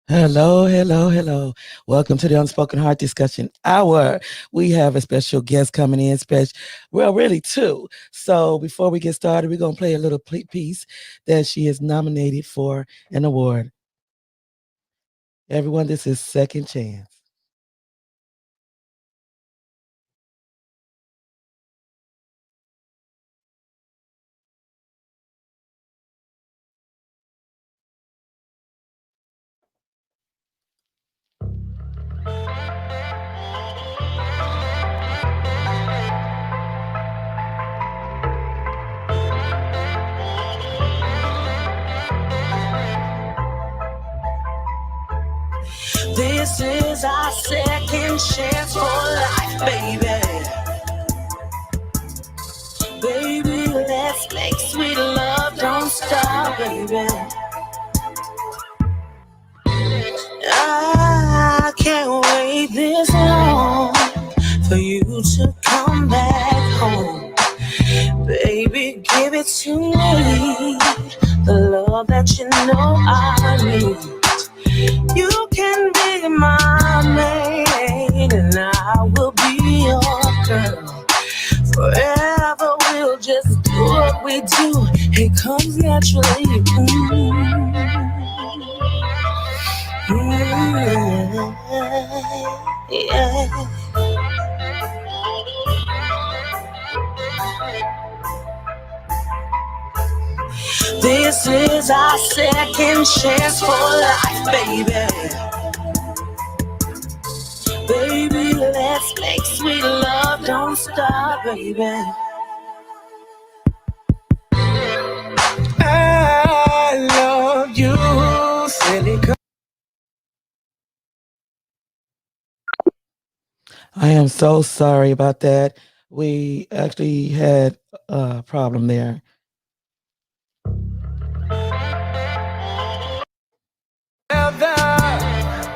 Hello, hello, hello. Welcome to the Unspoken Heart Discussion Hour. We have a special guest coming in, well, really two. So before we get started, we're going to play a little piece that she is nominated for an award. Everyone, this is Second Chance. This is our second chance for life, baby. Baby, let's make sweet love, don't stop, baby. I can't wait this long for you to come back home. Baby, give it to me, the love that you know I need. You can be my man, and I will be your girl. Forever we'll just do what we do. It comes naturally. Yeah. This is our second chance for life, baby. Baby, let's make sweet love, don't stop, baby. I love you, silly girl. I am so sorry about that. We actually had a problem there.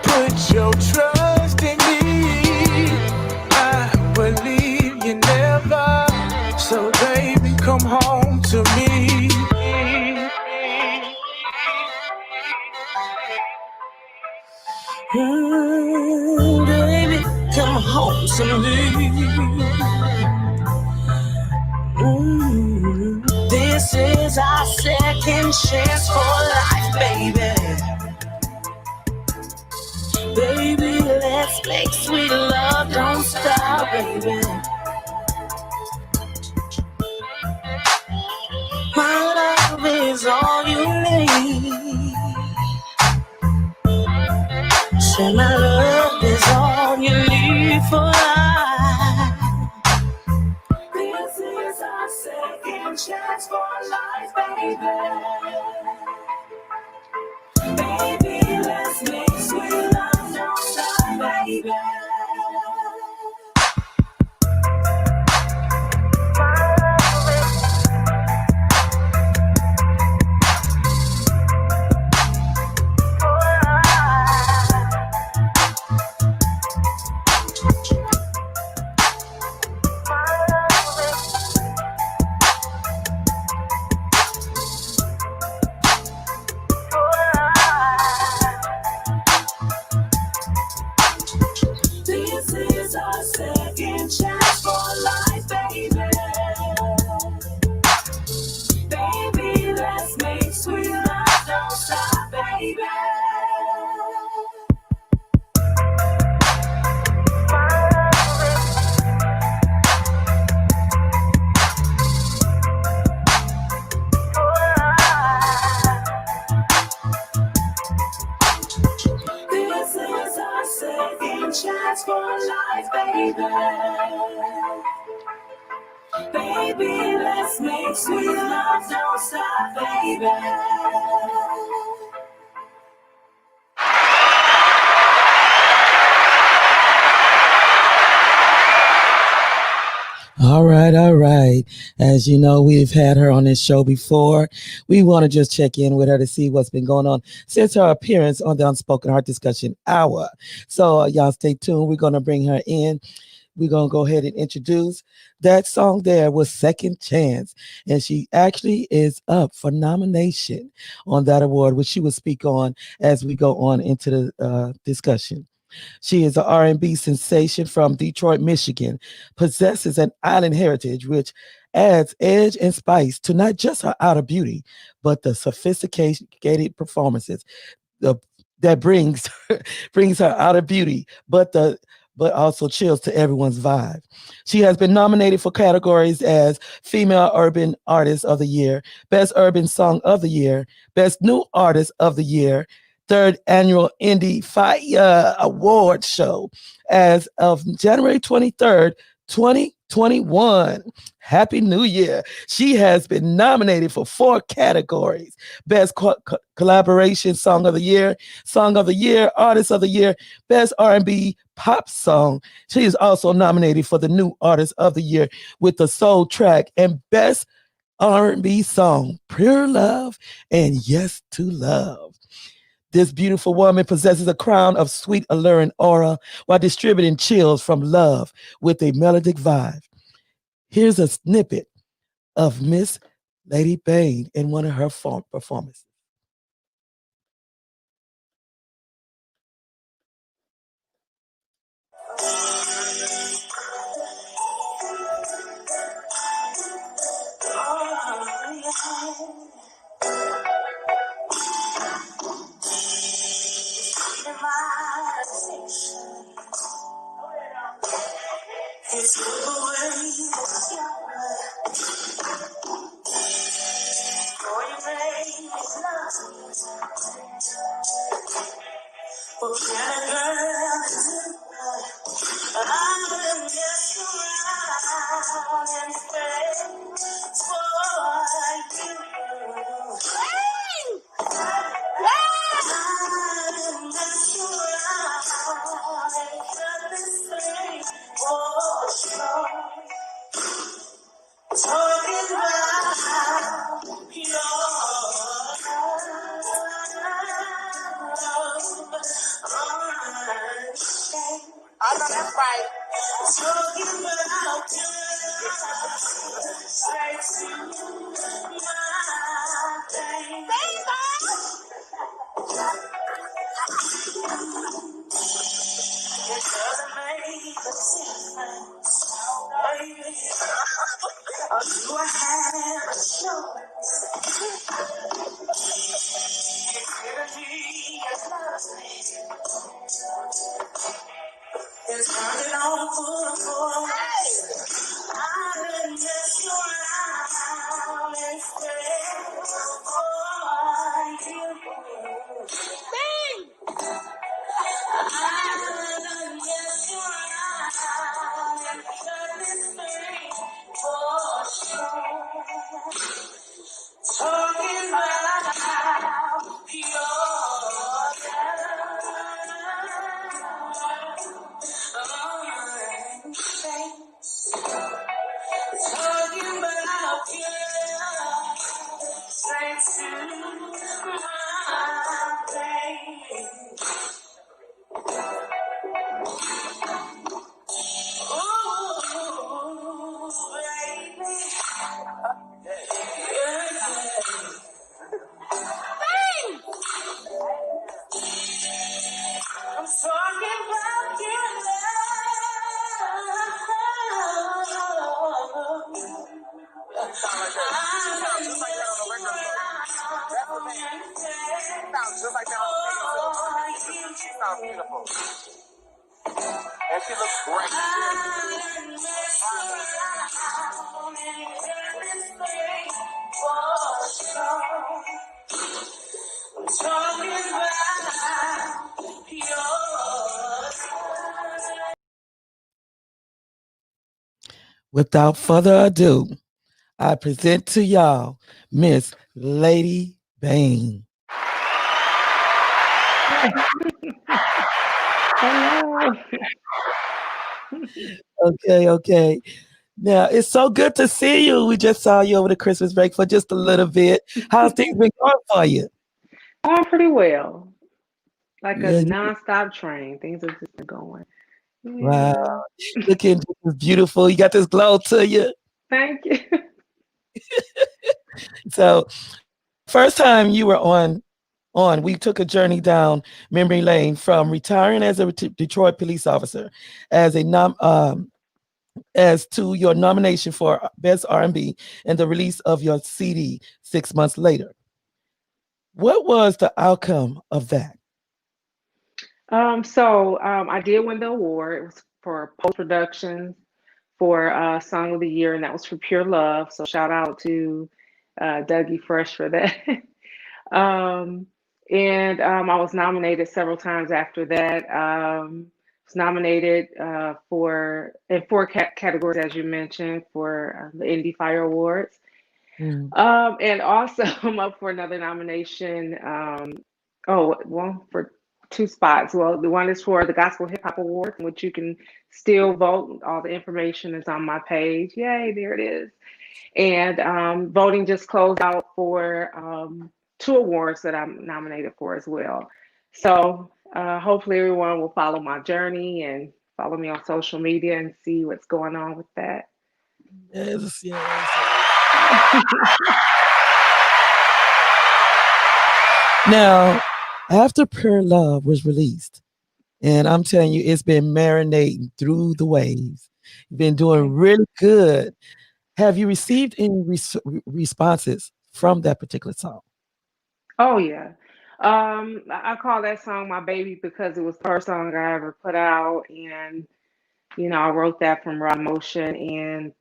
Put your trust in me. I believe you never. So baby, come home to me. Baby, come home to me. This is our second chance for life, baby. Baby, let's make sweet love, don't stop, baby. My love is all you need. Say my love is all you need for life. This is our second chance for life, baby. Baby, let's make sweet love, don't stop, baby. This is our second chance for life, baby. Baby, let's make sweet love, don't stop, baby. This is our second chance for life, baby. Baby, let's make sweet love, don't stop, baby. All right, all right. As you know, we've had her on this show before. We want to just check in with her to see what's been going on since her appearance on the Unspoken Heart Discussion Hour. So y'all stay tuned. We're going to bring her in. we're going to go ahead and introduce that song. There was Second Chance, and she actually is up for nomination on that award, which she will speak on as we go on into the discussion. She is an R&B sensation from Detroit, Michigan, possesses an island heritage which adds edge and spice to not just her outer beauty, but the sophisticated performances the, that brings her outer beauty, but also chills to everyone's vibe. She has been nominated for categories as Female Urban Artist of the Year, Best Urban Song of the Year, Best New Artist of the Year, third annual Indie Fire Award Show as of January 23rd, 2021. Happy New Year. She has been nominated for 4 categories: Best Collaboration Song of the Year, Artist of the Year, Best R&B Pop Song. She is also nominated for the New Artist of the Year with the Soul Track and Best R&B Song, Pure Love and Yes to Love. This beautiful woman possesses a crown of sweet, alluring aura while distributing chills from love with a melodic vibe. Here's a snippet of Miss Lady Bain in one of her performances. It's the way boy you made is love. What kind of girl is it? I will just around and stay for you. I will just around and cut this thing for sure. Talking about your I know that's right. Talking about you, straight to my pain. It doesn't make a difference, baby. Or do I have a choice? It's energy, it's love. It's turning on full. I done just around and stay for you. Sing! I done just around and cut this thing for sure. Talking about pure love. Talking about pure straight to my brain. Ooh, baby. Yeah. I'm talking about your love. Sounds just like that on the She sounds beautiful. And she looks great. Without further ado, I present to y'all Miss Lady Bain. Hello. Okay. Now, it's so good to see you. We just saw you over the Christmas break for just a little bit. How's things been going for you? Going pretty well. Like a Yeah, nonstop train. Things have just been going. Wow. Yeah. Looking just beautiful. You got this glow to you. Thank you. So first time you were we took a journey down memory lane from retiring as a Detroit police officer as a as to your nomination for Best R&B and the release of your CD 6 months later. What was the outcome of that? I did win the award. It was for post production for Song of the Year, and that was for Pure Love. So shout out to Dougie Fresh for that. um, I was nominated several times after that. Was nominated for in four categories, as you mentioned, for the Indie Fire Awards. Mm. And also I'm up for another nomination. Oh, well, for two spots. Well, the one is for the Gospel Hip Hop Awards, in which you can still vote. All the information is on my page. Yay, there it is. And voting just closed out for two awards that I'm nominated for as well. So hopefully everyone will follow my journey and follow me on social media and see what's going on with that. Yes, yes. Now, after Pure Love was released, and I'm telling you, it's been marinating through the waves. You've been doing really good. Have you received any responses from that particular song? Oh yeah. I call that song my baby because it was the first song I ever put out, and I wrote that from raw emotion. And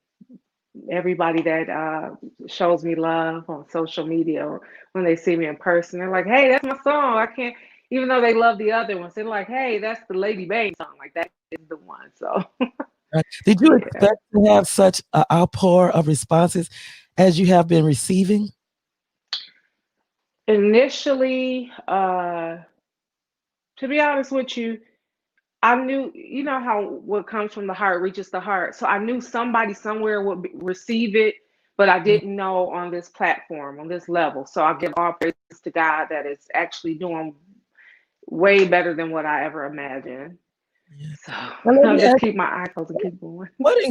everybody that shows me love on social media or when they see me in person, they're like, "Hey, that's my song." I can't, even though they love the other ones, they're like, "Hey, that's the Lady Bain song. Like that is the one." So Right. Did you yeah. expect to have such an outpour of responses as you have been receiving? Initially, to be honest with you, I knew, how what comes from the heart reaches the heart. So I knew somebody somewhere would receive it, but I Mm, didn't know on this platform, on this level. So I give all praise to God that is actually doing way better than what I ever imagined. yeah. So Now let I'll me just ask keep my eyes closed and keep going. what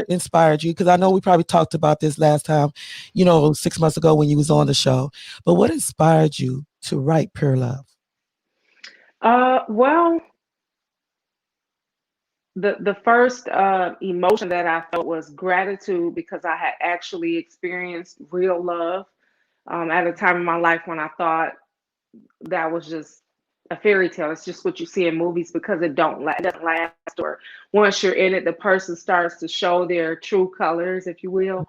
inspired you? Because I know we probably talked about this last time, 6 months ago when you was on the show. But what inspired you to write Pure Love? Well, the first emotion that I felt was gratitude because I had actually experienced real love at a time in my life when I thought that was just a fairy tale. It's just what you see in movies because it doesn't last. Or once you're in it, the person starts to show their true colors, if you will.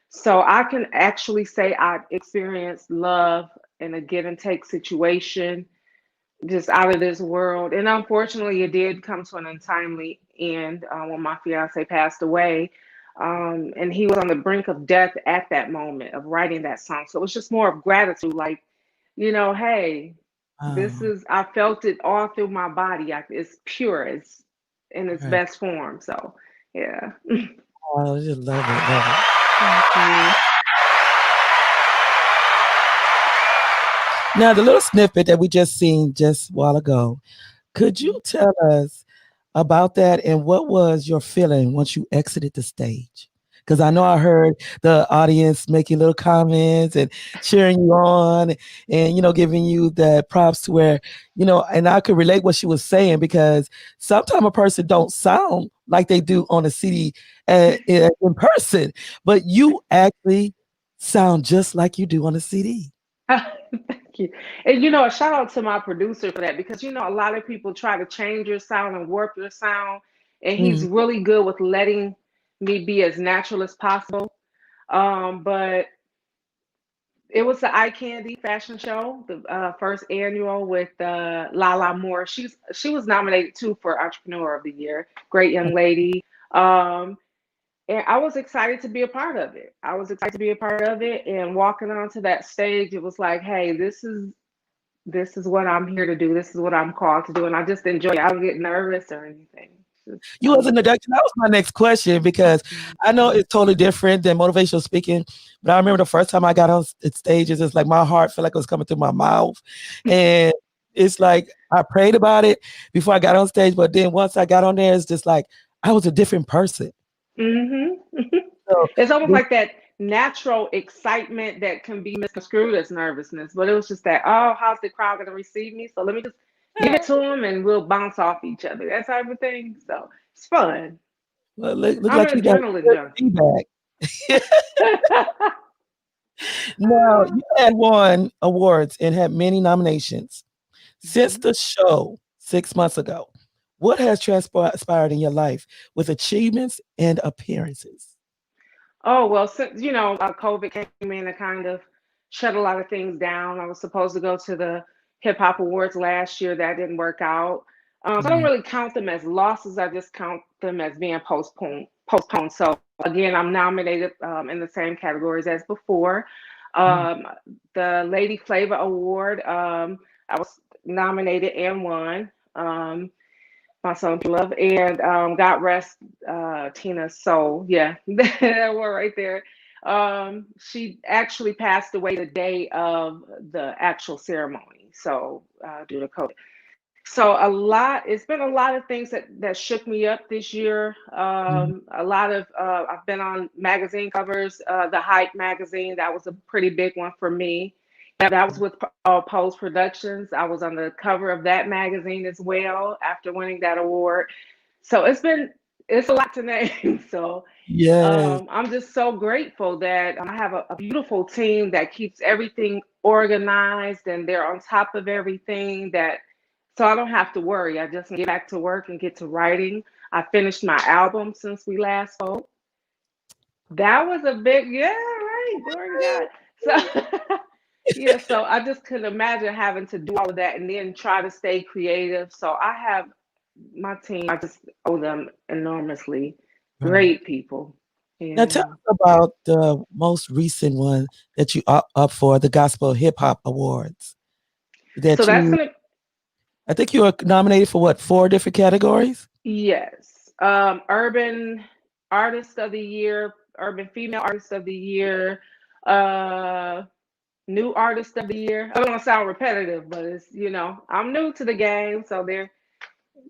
So I can actually say I experienced love in a give and take situation, just out of this world. And unfortunately, it did come to an untimely end when my fiance passed away. And he was on the brink of death at that moment of writing that song. So it was just more of gratitude, like, hey, Oh, I felt it all through my body. It's pure, it's in its right. best form. So, yeah. Oh, I just love it, love it. Thank you. Now, the little snippet that we just seen just a while ago, could you tell us about that and what was your feeling once you exited the stage? Because I know I heard the audience making little comments and cheering you on and, giving you the props to where, and I could relate what she was saying because sometimes a person don't sound like they do on a CD in person, but you actually sound just like you do on a CD. Thank you. And a shout out to my producer for that because a lot of people try to change your sound and warp your sound, and he's Mm, really good with letting me be as natural as possible. But it was the Eye Candy fashion show, the first annual with Lala Moore. She was nominated too for Entrepreneur of the Year. Great young lady. Um, and I was excited to be a part of it. I was excited to be a part of it, and walking onto that stage, it was like, hey, this is what I'm here to do. This is what I'm called to do, and I just enjoy it. I don't get nervous or anything. You I was in love the it. that was my next question because I know it's totally different than motivational speaking, but I remember the first time I got on stage, it's just like my heart felt like it was coming through my mouth, and It's like I prayed about it before I got on stage, but then once I got on there, it's just like I was a different person. Hmm. So It's almost this, like that natural excitement that can be misconstrued as nervousness, but it was just that, oh, how's the crowd going to receive me? So let me just give it to them and we'll bounce off each other, that type of thing. So it's fun. look I'm like an you got adrenaline good junkie. feedback. Now you had won awards and had many nominations since Mhm. the show 6 months ago. What has transpired in your life with achievements and appearances? Oh, well, since COVID came in and kind of shut a lot of things down. I was supposed to go to the Hip Hop Awards last year. That didn't work out. So I don't Mm, really count them as losses. I just count them as being postponed. Postponed. So again, I'm nominated in the same categories as before. mm. Um, the Lady Flavor Award, I was nominated and won. My son Love and God rest Tina's soul. Yeah, that one right there. She actually passed away the day of the actual ceremony. So due to COVID. So it's been a lot of things that shook me up this year. Mm. A lot of I've been on magazine covers. The Hype magazine, that was a pretty big one for me. That was with Pose Productions. I was on the cover of that magazine as well after winning that award. So it's a lot to name. So Yes. I'm just so grateful that I have a beautiful team that keeps everything organized and they're on top of everything that so I don't have to worry. I just get back to work and get to writing. I finished my album since we last spoke. That was a big, yeah, right. Glory to God. So, yeah, so I just couldn't imagine having to do all of that and then try to stay creative. So I have my team, I just owe them enormously. Right. Great people. Now tell Yeah. us about the most recent one that you are up for, the Gospel Hip Hop Awards. So That that's you, gonna, I think you were nominated for what, four different categories? yes. Urban Artist of the Year, Urban Female Artist of the Year, uh, New Artist of the Year. I don't want to sound repetitive, but I'm new to the game, so they're,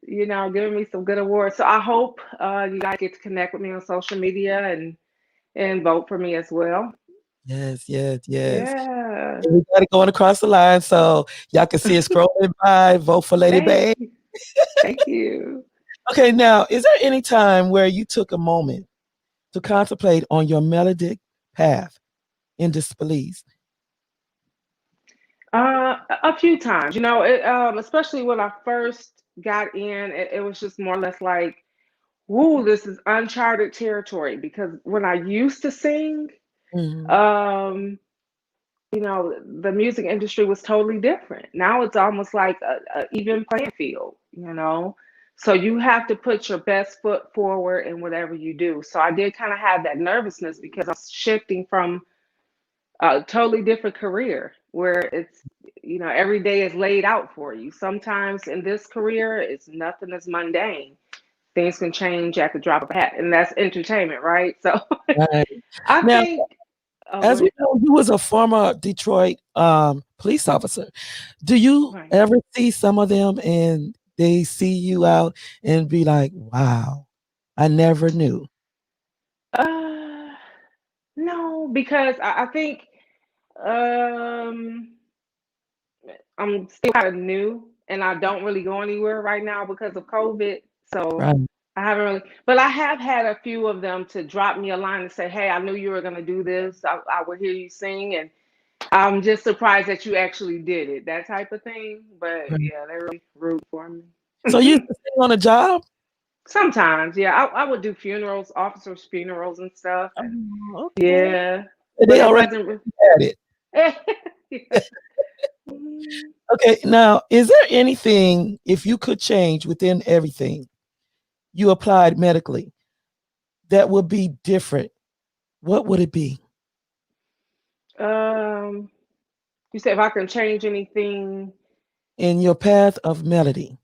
giving me some good awards. So I hope you guys get to connect with me on social media and vote for me as well. Yes, yes, yes. Yeah. And we got it going across the line so y'all can see it scrolling by. Vote for Lady Thank Bain. you. Thank you. Okay, now, is there any time where you took a moment to contemplate on your melodic path in disbelief? A few times, especially when I first got in, it was just more or less like, woo, this is uncharted territory. Because when I used to sing, Mhm. um, the music industry was totally different. Now it's almost like a even playing field. So you have to put your best foot forward in whatever you do. So I did kind of have that nervousness because I'm shifting from a totally different career where every day is laid out for you. Sometimes in this career, it's nothing as mundane. Things can change at the drop of a hat, and that's entertainment, right? So Right. I Now, think, oh, go as we ahead. know, you was a former Detroit police officer. Do you Right. ever see some of them and they see you out and be like, wow, I never knew? Uh, no, because I think um, I'm still kind of new, and I don't really go anywhere right now because of COVID. So Right. I haven't really, but I have had a few of them to drop me a line and say, "Hey, I knew you were going to do this. I would hear you sing, and I'm just surprised that you actually did it." That type of thing. But Right. yeah, they're really rude for me. So you used to sing on a job? Sometimes, yeah, I would do funerals, officers' funerals and stuff, and Oh, okay. yeah, They but it already wasn't. had it. Yeah. Mm. Okay, now, is there anything, if you could change within everything you applied medically, that would be different? What would it be Um, you said if I can change anything. in your path of melody?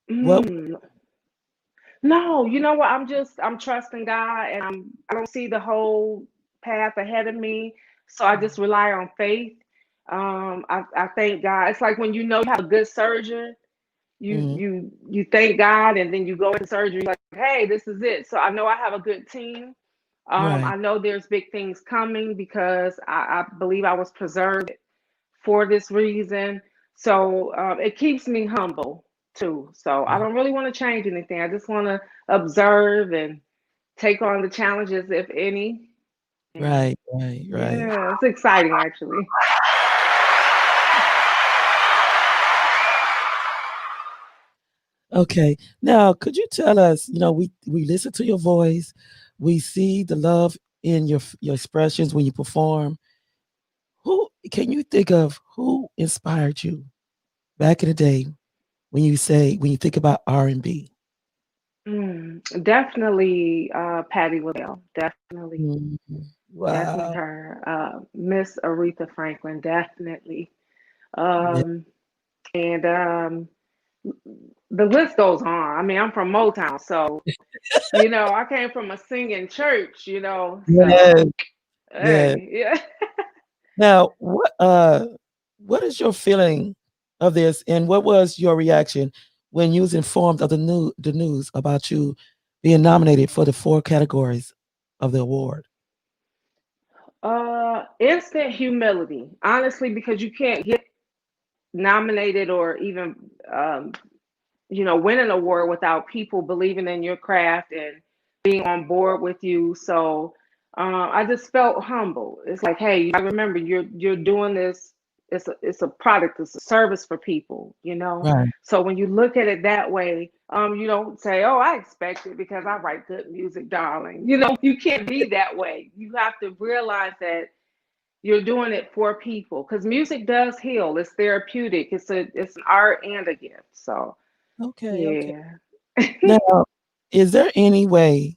What? Mm, no, you know what? I'm trusting God, and I don't see the whole path ahead of me, so I just rely on faith. I thank God. It's like when you know you have a good surgeon, Mm, you thank God, and then you go into surgery like, hey, this is it. So I know I have a good team. right, I know there's big things coming because I believe I was preserved for this reason. So it keeps me humble too. So I don't really want to change anything. I just want to observe and take on the challenges, if any. And right. yeah, it's exciting actually. Okay. Now, could you tell us, we listen to your voice, we see the love in your expressions when you perform. Who can you think of who inspired you back in the day when you think about R&B? Definitely Patty LaBelle. Definitely. Mm, Definitely wow. her. Miss Aretha Franklin, definitely. Yeah. Um, and the list goes on. I mean, I'm from Motown, so I came from a singing church, so Yes, yes. hey, yeah. Now, what is your feeling of this, and what was your reaction when you was informed of the news about you being nominated for the four categories of the award? Instant humility, honestly, because you can't get nominated or even win an award without people believing in your craft and being on board with you. So I just felt humble. It's like, hey, I remember you're doing this. It's a product. It's a service for people. Right. So when you look at it that way, you don't say, "Oh, I expect it because I write good music, darling." You can't be that way. You have to realize that you're doing it for people because music does heal. It's therapeutic. It's an art and a gift. So Okay, okay. yeah. Now, is there any way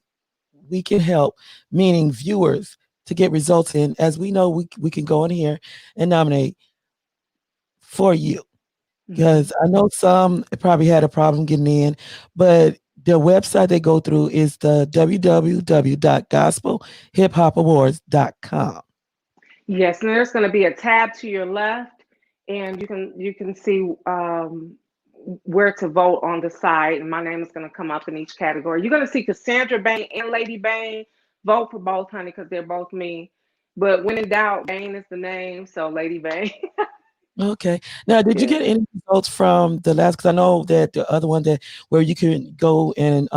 we can help, meaning viewers, to get results in? As we know, we can go in here and nominate for you. Mhm. Because I know some probably had a problem getting in, but the website they go through is the www.gospelhiphopawards.com. Yes, and there's going to be a tab to your left, and you can see where to vote on the site, and my name is going to come up in each category. You're going to see Cassandra Bain and Lady Bain. Vote for both, honey, because they're both me. But when in doubt, Bain is the name, so Lady Bain. Okay. Now, did you Yeah. get any results from the last? Because I know that the other one that where you can go and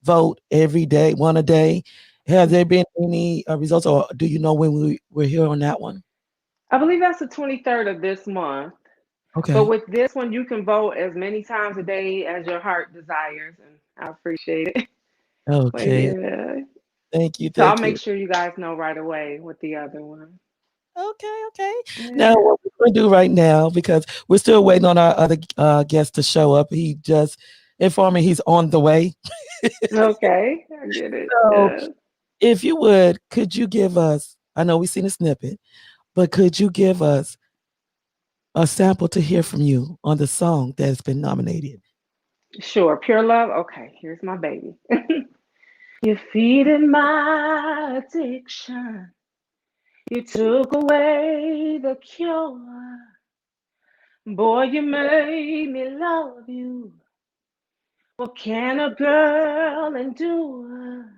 vote every day, one a day. Have there been any results, or do you know when we're here on that one? I believe that's the 23rd of this month. But Okay. with this one, you can vote as many times a day as your heart desires, and I appreciate it. But Okay. yeah, Thank you. so I'll Thank make you. sure you guys know right away with the other one. Okay, okay. Now, Yeah. what we're going to do right now, because we're still waiting on our other guest to show up. He just informed me he's on the way. Okay, I get it. So, Yeah. if you would, could you give us, I know we've seen a snippet, but could you give us a sample to hear from you on the song that's been nominated? Sure. Pure love. Okay, here's my baby. You're feeding my addiction. You took away the cure. Boy, you made me love you. What can a girl endure?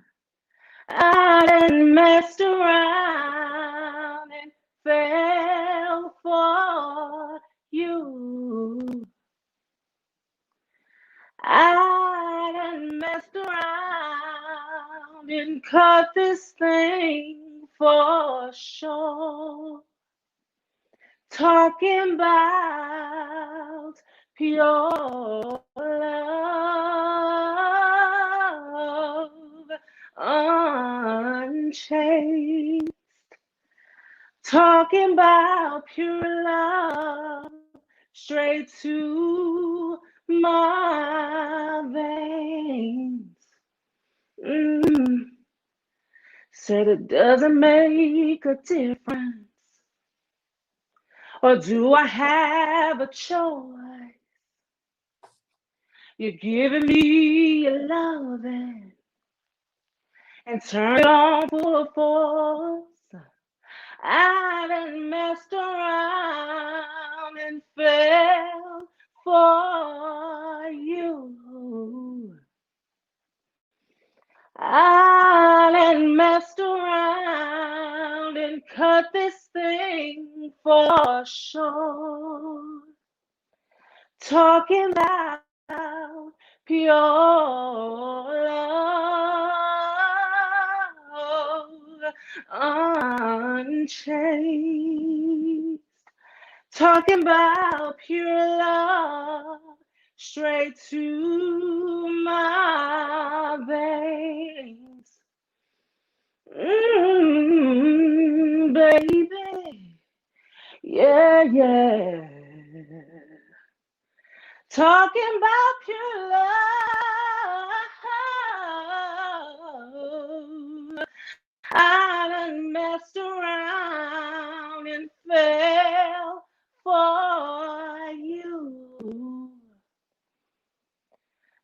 I done messed around and fell for you. I done messed around and cut this thing for sure. Talking about pure love, unchained. Talking about pure love, straight to my veins. Mm. Said it doesn't make a difference. Or do I have a choice? You're giving me your loving and turn it on full force. I done messed around and fell for you. I done messed around and cut this thing for sure. Talking about pure love, unchained. Talking about pure love, straight to my veins. Baby, yeah, yeah. Talking about pure love. I done messed around and fell for you.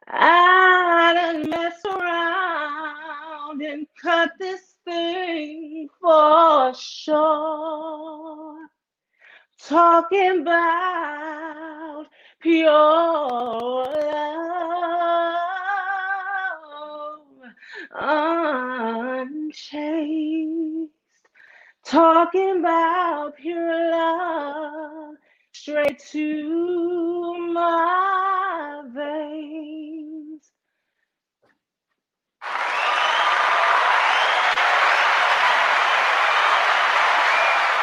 I done messed around and cut this thing for sure. Talking about pure love, unchaste. Talking about pure love, straight to my veins.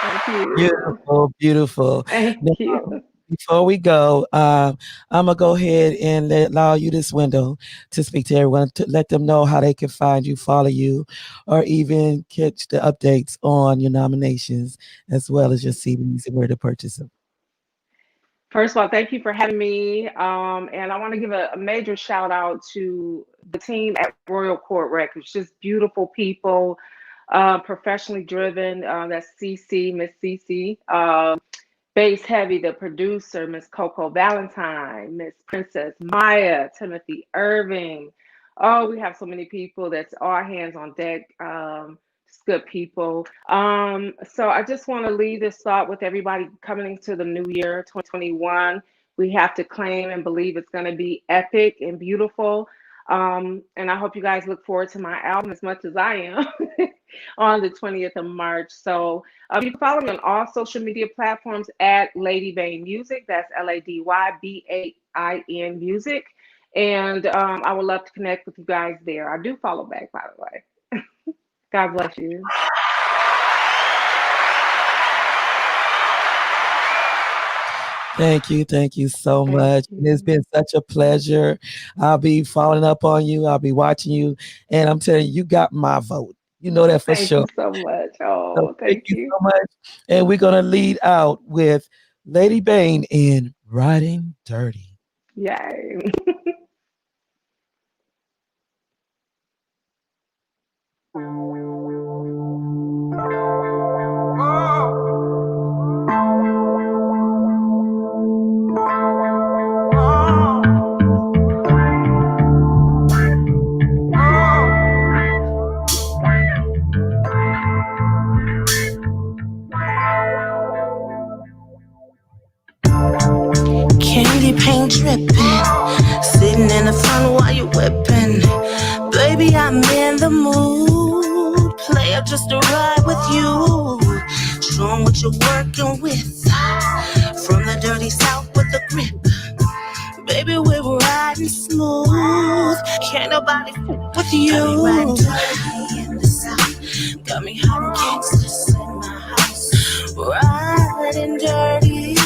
Thank you. Beautiful, beautiful. Thank Now, you. before we go, I'm gonna go ahead and allow you this window to speak to everyone, to let them know how they can find you, follow you, or even catch the updates on your nominations as well as your CDs and where to purchase them. First of all, thank you for having me. And I want to give a major shout out to the team at Royal Court Records. Just beautiful people, professionally driven. That's CC, Miss CC. Bass Heavy, the producer, Miss Coco Valentine, Miss Princess Maya, Timothy Irving. Oh, we have so many people. That's all hands on deck. Just good people. So I just want to leave this thought with everybody coming into the new year, 2021. We have to claim and believe it's going to be epic and beautiful. And I hope you guys look forward to my album as much as I am on the 20th of March. So you can follow me on all social media platforms at Lady Bain Music. That's LadyBain Music. And I would love to connect with you guys there. I do follow back, by the way. God bless you. Thank you. Thank you so Thank much. It's you. been such a pleasure. I'll be following up on you. I'll be watching you. And I'm telling you, you got my vote. You know that for Thank sure. you so much. So Oh, thank thank you you. so much. And we're going to lead out with Lady Bain in Riding Dirty. Yay. Candy paint dripping, sitting in the front while you whipping. Baby, I'm in the mood. Player just to ride with you. Showing what you're working with. From the dirty south with the grip. Baby, we're riding smooth. Can't nobody f with you. Got me riding dirty in the south. Got me hot and gangsters in my house. Riding dirty.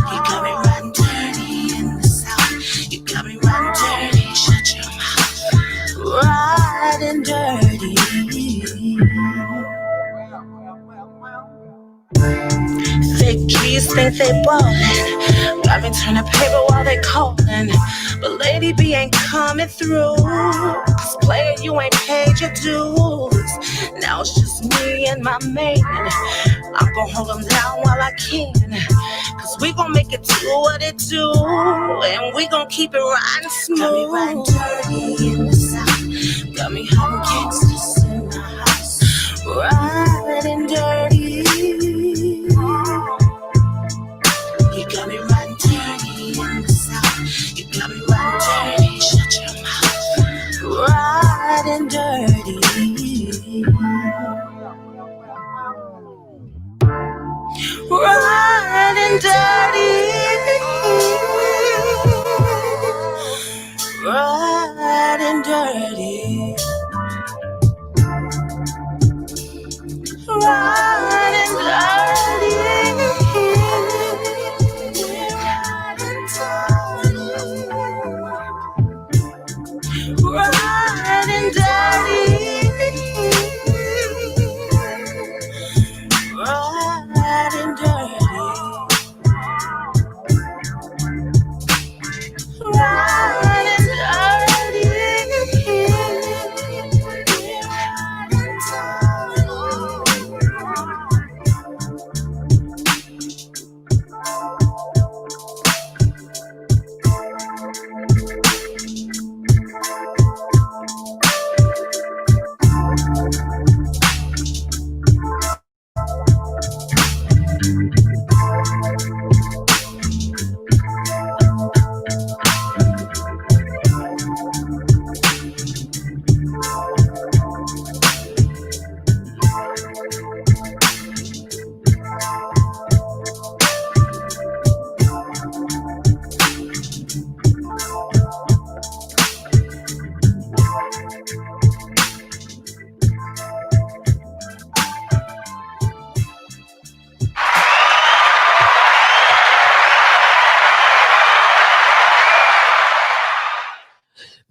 You got me riding dirty in the south. You got me riding dirty. Shut your mouth. Riding dirty. Fake trees think they ballin'. Got me turning paper while they callin'. But Lady B ain't coming through. Cause player, you ain't paid your dues. Now it's just me and my man. I'm gon' hold them down while I can. Cause we gon' make it do what it do. And we gon' keep it riding smooth. Got me riding dirty in the south. Got me hot and gangsters in my house. and dirty, riding dirty, riding dirty, riding dirty. Riding dirty, riding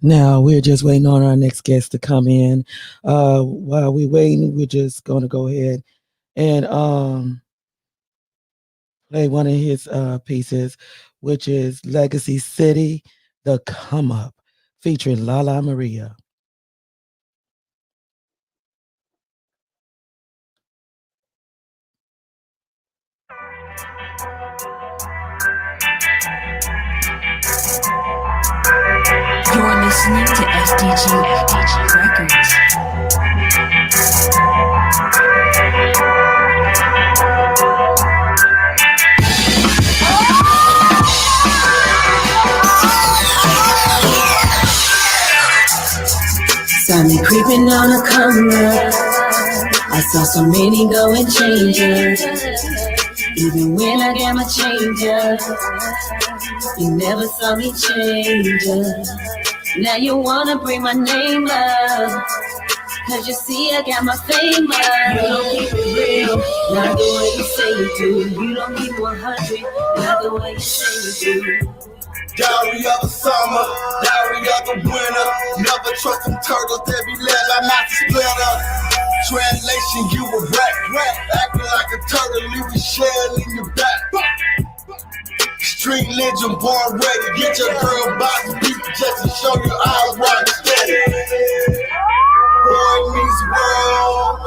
Now we're just waiting on our next guest to come in. While we're waiting, we're just going to go ahead and play one of his pieces, which is Legacy City, The Come Up, featuring Lala Maria. You're listening to SDG Records. Saw me creeping on a corner. I saw so many go and change her. Even when I got my change up, you never saw me change her. Now you wanna bring my name up, cause you see I got my fame up. You don't keep it real, not the way you say you do. You don't keep 100, not the way you say you do. Diary of the summer, diary of the winter. Never trust them turtles, they be led by my splitter. Translation, you a rat, acting like a turtle, leave a shell in your back. Street legend, born ready. Get your girl box beat just to show you I rock steady. Boy meets world,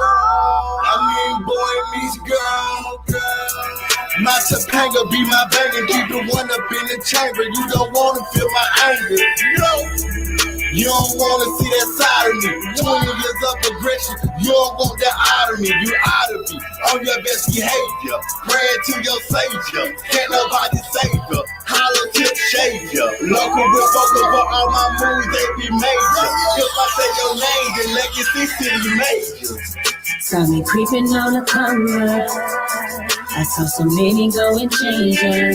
boy meets girl. My Topanga be my banger, keep the one up in the chamber. You don't wanna feel my anger, no. You don't wanna see that side of me. 20 years of aggression, you don't want that out of me. You out of me, on your best behavior. Praying to your savior, can't nobody save you. Hollow tip shaver, local with vocal, but all my moves they be major. If I say your name, then Legacy City major. Saw me creeping on a corner. I saw so many go and change her.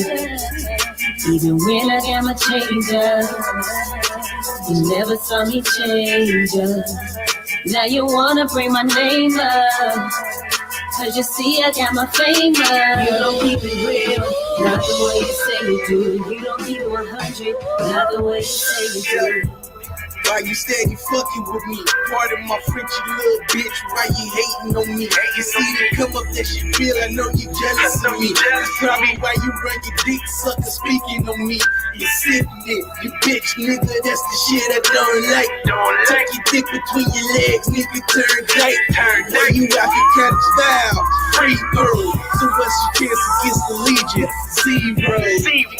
Even when I got my change up, you never saw me change her. Now you wanna bring my name up, cause you see I got my fame up. You don't keep it real, not the way you say you do. You don't keep 100, not the way you say you do. Why you steady fucking with me? Pardon my French, you little bitch. Why you hating on me? You see it come up that shit feel. I know you jealous of me. That's probably why you run your dick sucker speaking on me. You sipping it, you bitch nigga. That's the shit I don't like. Tuck your dick between your legs, nigga. Turn tight. Why you out here kind of style? Free girl. So what's your chance against the Legion? Zero.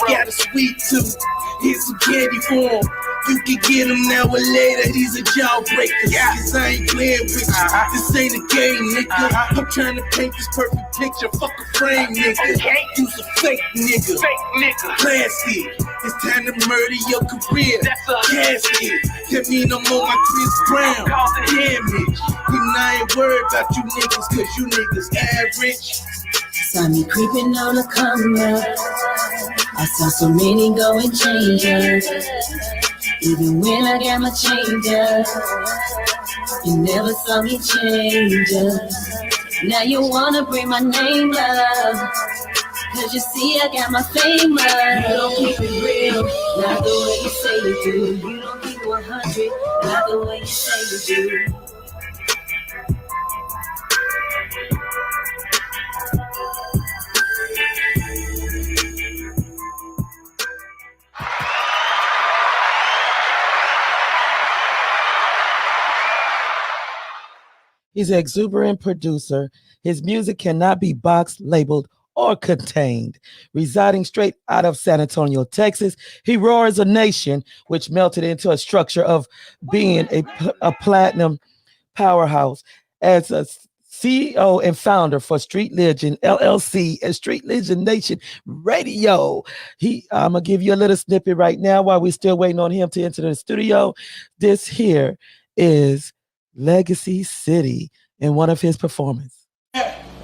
Got a sweet tooth. Here's some candy for 'em. You can get them now or later, these are jawbreakers. Cause I ain't playing with you, this ain't a game, nigga. I'm trying to paint this perfect picture, fuck a frame, nigga. You's a fake nigga, plastic. It's time to murder your career, casket. That mean I'm on my Chris Brown, damage. And I ain't worried about you niggas, cause you niggas average. Saw me creeping on the corner. I saw so many go and change us. Even when I got my change up, you never saw me change us. Now you wanna bring my name up, cause you see I got my fame up. You don't keep it real, not the way you say you do. You don't keep it 100, not the way you say you do. He's an exuberant producer. His music cannot be boxed, labeled, or contained. Residing straight out of San Antonio, Texas, he roars a nation, which melted into a structure of being a platinum powerhouse. As a CEO and founder for Street Legend LLC and Street Legend Nation Radio. I'm gonna give you a little snippet right now while we're still waiting on him to enter the studio. This here is Legacy City in one of his performances.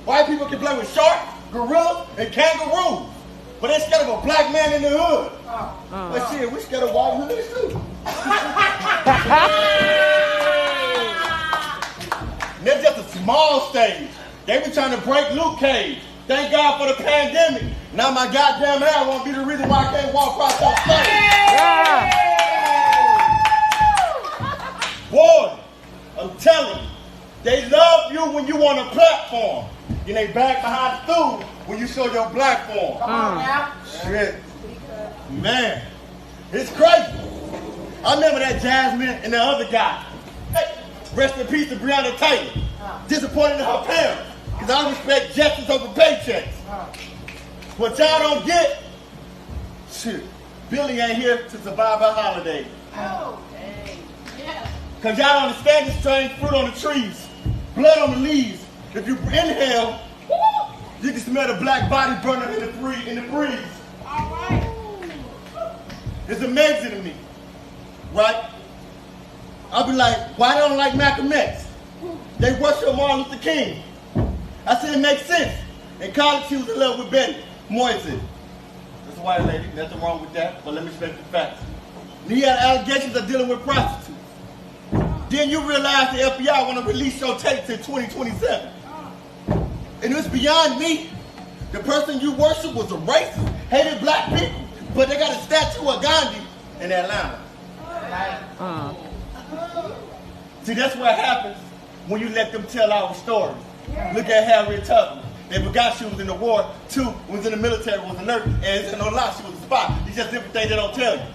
White people can play with sharks, gorillas, and kangaroos, but they're scared of a black man in the hood. But shit, we scared of white hoods too. They're just a small stage. They be trying to break Luke Cage. Thank God for the pandemic. Now my goddamn hair won't be the reason why I can't walk across that stage. Boy, I'm telling you, they love you when you on a platform. And they back behind the stool when you show your black form. Come on now. Shit. Man, it's crazy. I remember that Jasmine and the other guy. Hey, rest in peace to Breonna Taylor. Disappointed in her parents. Because I respect justice over paychecks. What y'all don't get, shit, Billy ain't here to survive her holiday. Oh, dang. Yeah. Because y'all don't understand this strange fruit on the trees, blood on the leaves. If you inhale, you can smell the black body burning in the breeze. All right. It's amazing to me, right? I'll be like, why they don't like Malcolm X? They worship Martin Luther King. I said it makes sense. In college, he was in love with Betty Moyes. That's a white lady, nothing wrong with that, but let me state the facts. And he had allegations of dealing with prostitutes. Then you realize the FBI want to release your tapes in 2027. And it's beyond me. The person you worship was a racist, hated black people, but they got a statue of Gandhi in Atlanta. See, that's what happens when you let them tell our stories. Look at Harriet Tubman. They forgot she was in the war, too, was in the military, was a nurse, and it's no lie, she was a spy. It's just different things they don't tell you.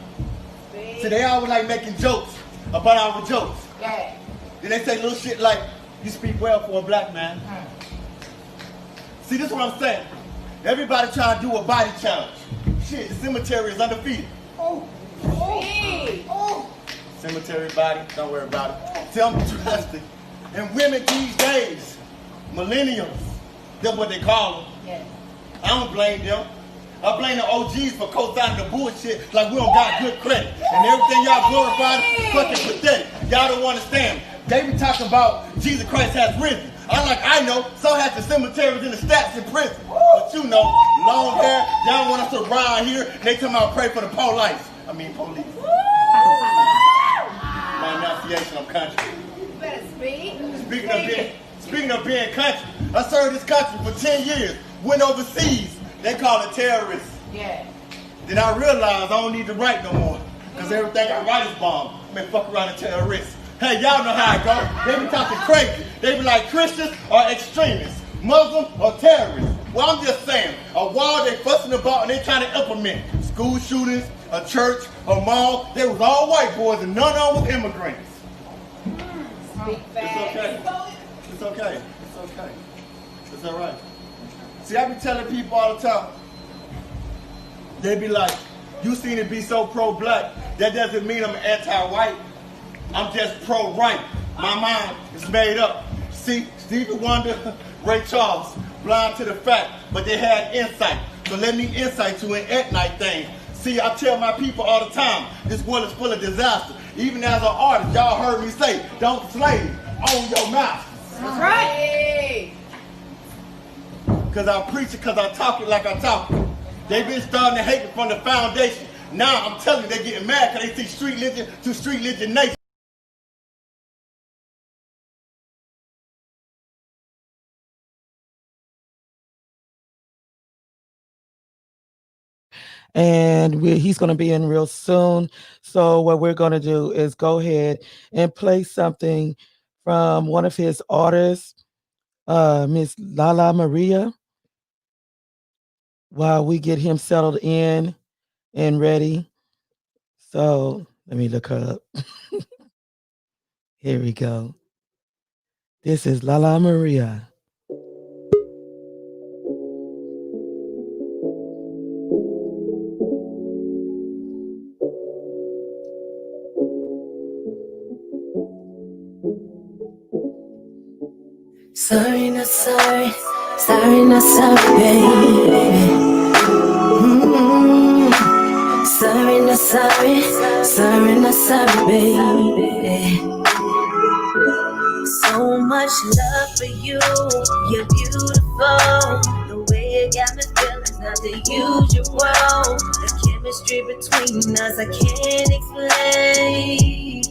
See, they always like making jokes about our jokes. Yeah. Then they say little shit like, you speak well for a black man. See, this is what I'm saying. Everybody trying to do a body challenge. Shit, the cemetery is undefeated. Cemetery body, don't worry about it. See, I'm drastic. And women these days, millennials, that's what they call them. Yeah. I don't blame them. I blame the OGs for co-signing the bullshit like we don't got good credit. And everything y'all glorifying is fucking pathetic. Y'all don't understand. They be talking about Jesus Christ has risen. I know, so has the cemeteries and the stats in prison. But you know, long hair, y'all want us to ride here, and they talking about pray for the police. Police. My enunciation, I'm country. You better speak. Speaking of being country, I served this country for 10 years, went overseas, they call it terrorists. Yeah. Then I realized I don't need to write no more, because everything I write is bomb. Fuck around and terrorists. Hey, y'all know how it go. They be talking crazy. They be like Christians or extremists, Muslims or terrorists. Well, I'm just saying, a wall they fussing about and they trying to implement. School shootings, a church, a mall, they was all white boys and none of them was immigrants. It's okay. It's okay. It's okay. It's all right. See, I be telling people all the time, they be like, you seem to be so pro-black, that doesn't mean I'm anti-white. I'm just pro-right. My mind is made up. See, Stevie Wonder, Ray Charles, blind to the fact, but they had insight. So let me insight you in at-night things. See, I tell my people all the time, this world is full of disaster. Even as an artist, y'all heard me say, don't slave, own your mouth. That's right. because I preach it, because I talk it like I talk it. They've been starting to hate it from the foundation. Now I'm telling you, they're getting mad because they see street religion to street religion nation. And he's going to be in real soon. So what we're going to do is go ahead and play something from one of his artists, Miss Lala Maria, while we get him settled in and ready. So let me look her up. Here we go. This is Lala Maria. Sorry, not sorry. Sorry, not sorry, baby. Sorry, not sorry. Sorry, not sorry, baby. So much love for you. You're beautiful. The way you got me feeling not the usual. The chemistry between us I can't explain.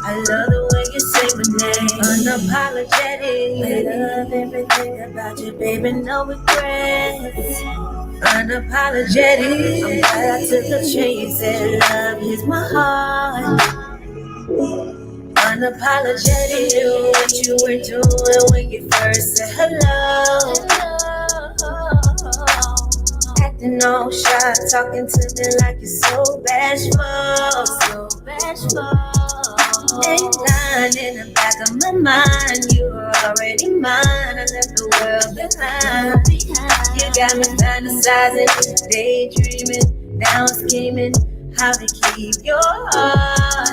I love the way you say my name, unapologetic. I love everything about you, baby, no regrets. Unapologetic. I'm glad I took a chance. Said love is my heart. Unapologetic. Do what you were doing when you first said hello. Acting all shy, talking to me like you're so bashful, so bashful. Ain't lying in the back of my mind. You were already mine. I left the world behind. You got me fantasizing, daydreaming, now scheming how to keep your heart.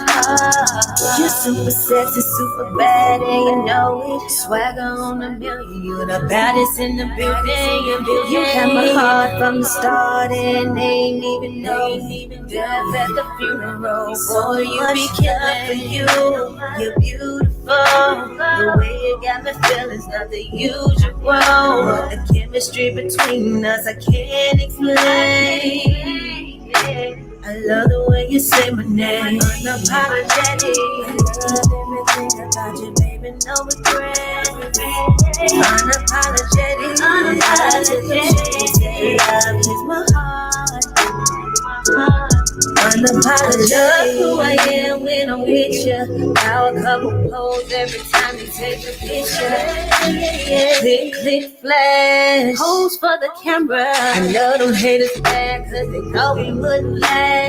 You're super sexy, super bad, and you know it. Swagger on a million, you're the baddest in the building. You had my heart from the start, and they ain't even know. Death at the funeral, boy, you be killing for you. You're beautiful. The way you got me feeling's not the usual. The chemistry between us I can't explain. I love the way you say my name, unapologetic. I love everything about you, baby, no regrets. Unapologetic. I'm glad to say love is my heart. Unapologetic. I love who I am when I'm with you. Now a couple pose every time you take a picture. Click, click, flash. Pose for the camera. I know them haters bad cause they thought we wouldn't last.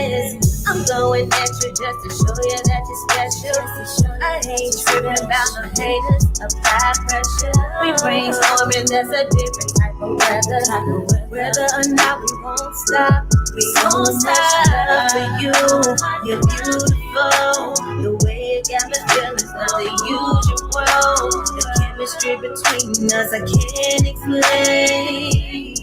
I'm going extra just to show you that you're special. I ain't tripping about no haters. Apply pressure. We brainstorming, that's a different type of weather. Whether or not we won't stop, we won't stop for you. You're beautiful. The way you got me feeling's not the usual. The chemistry between us I can't explain.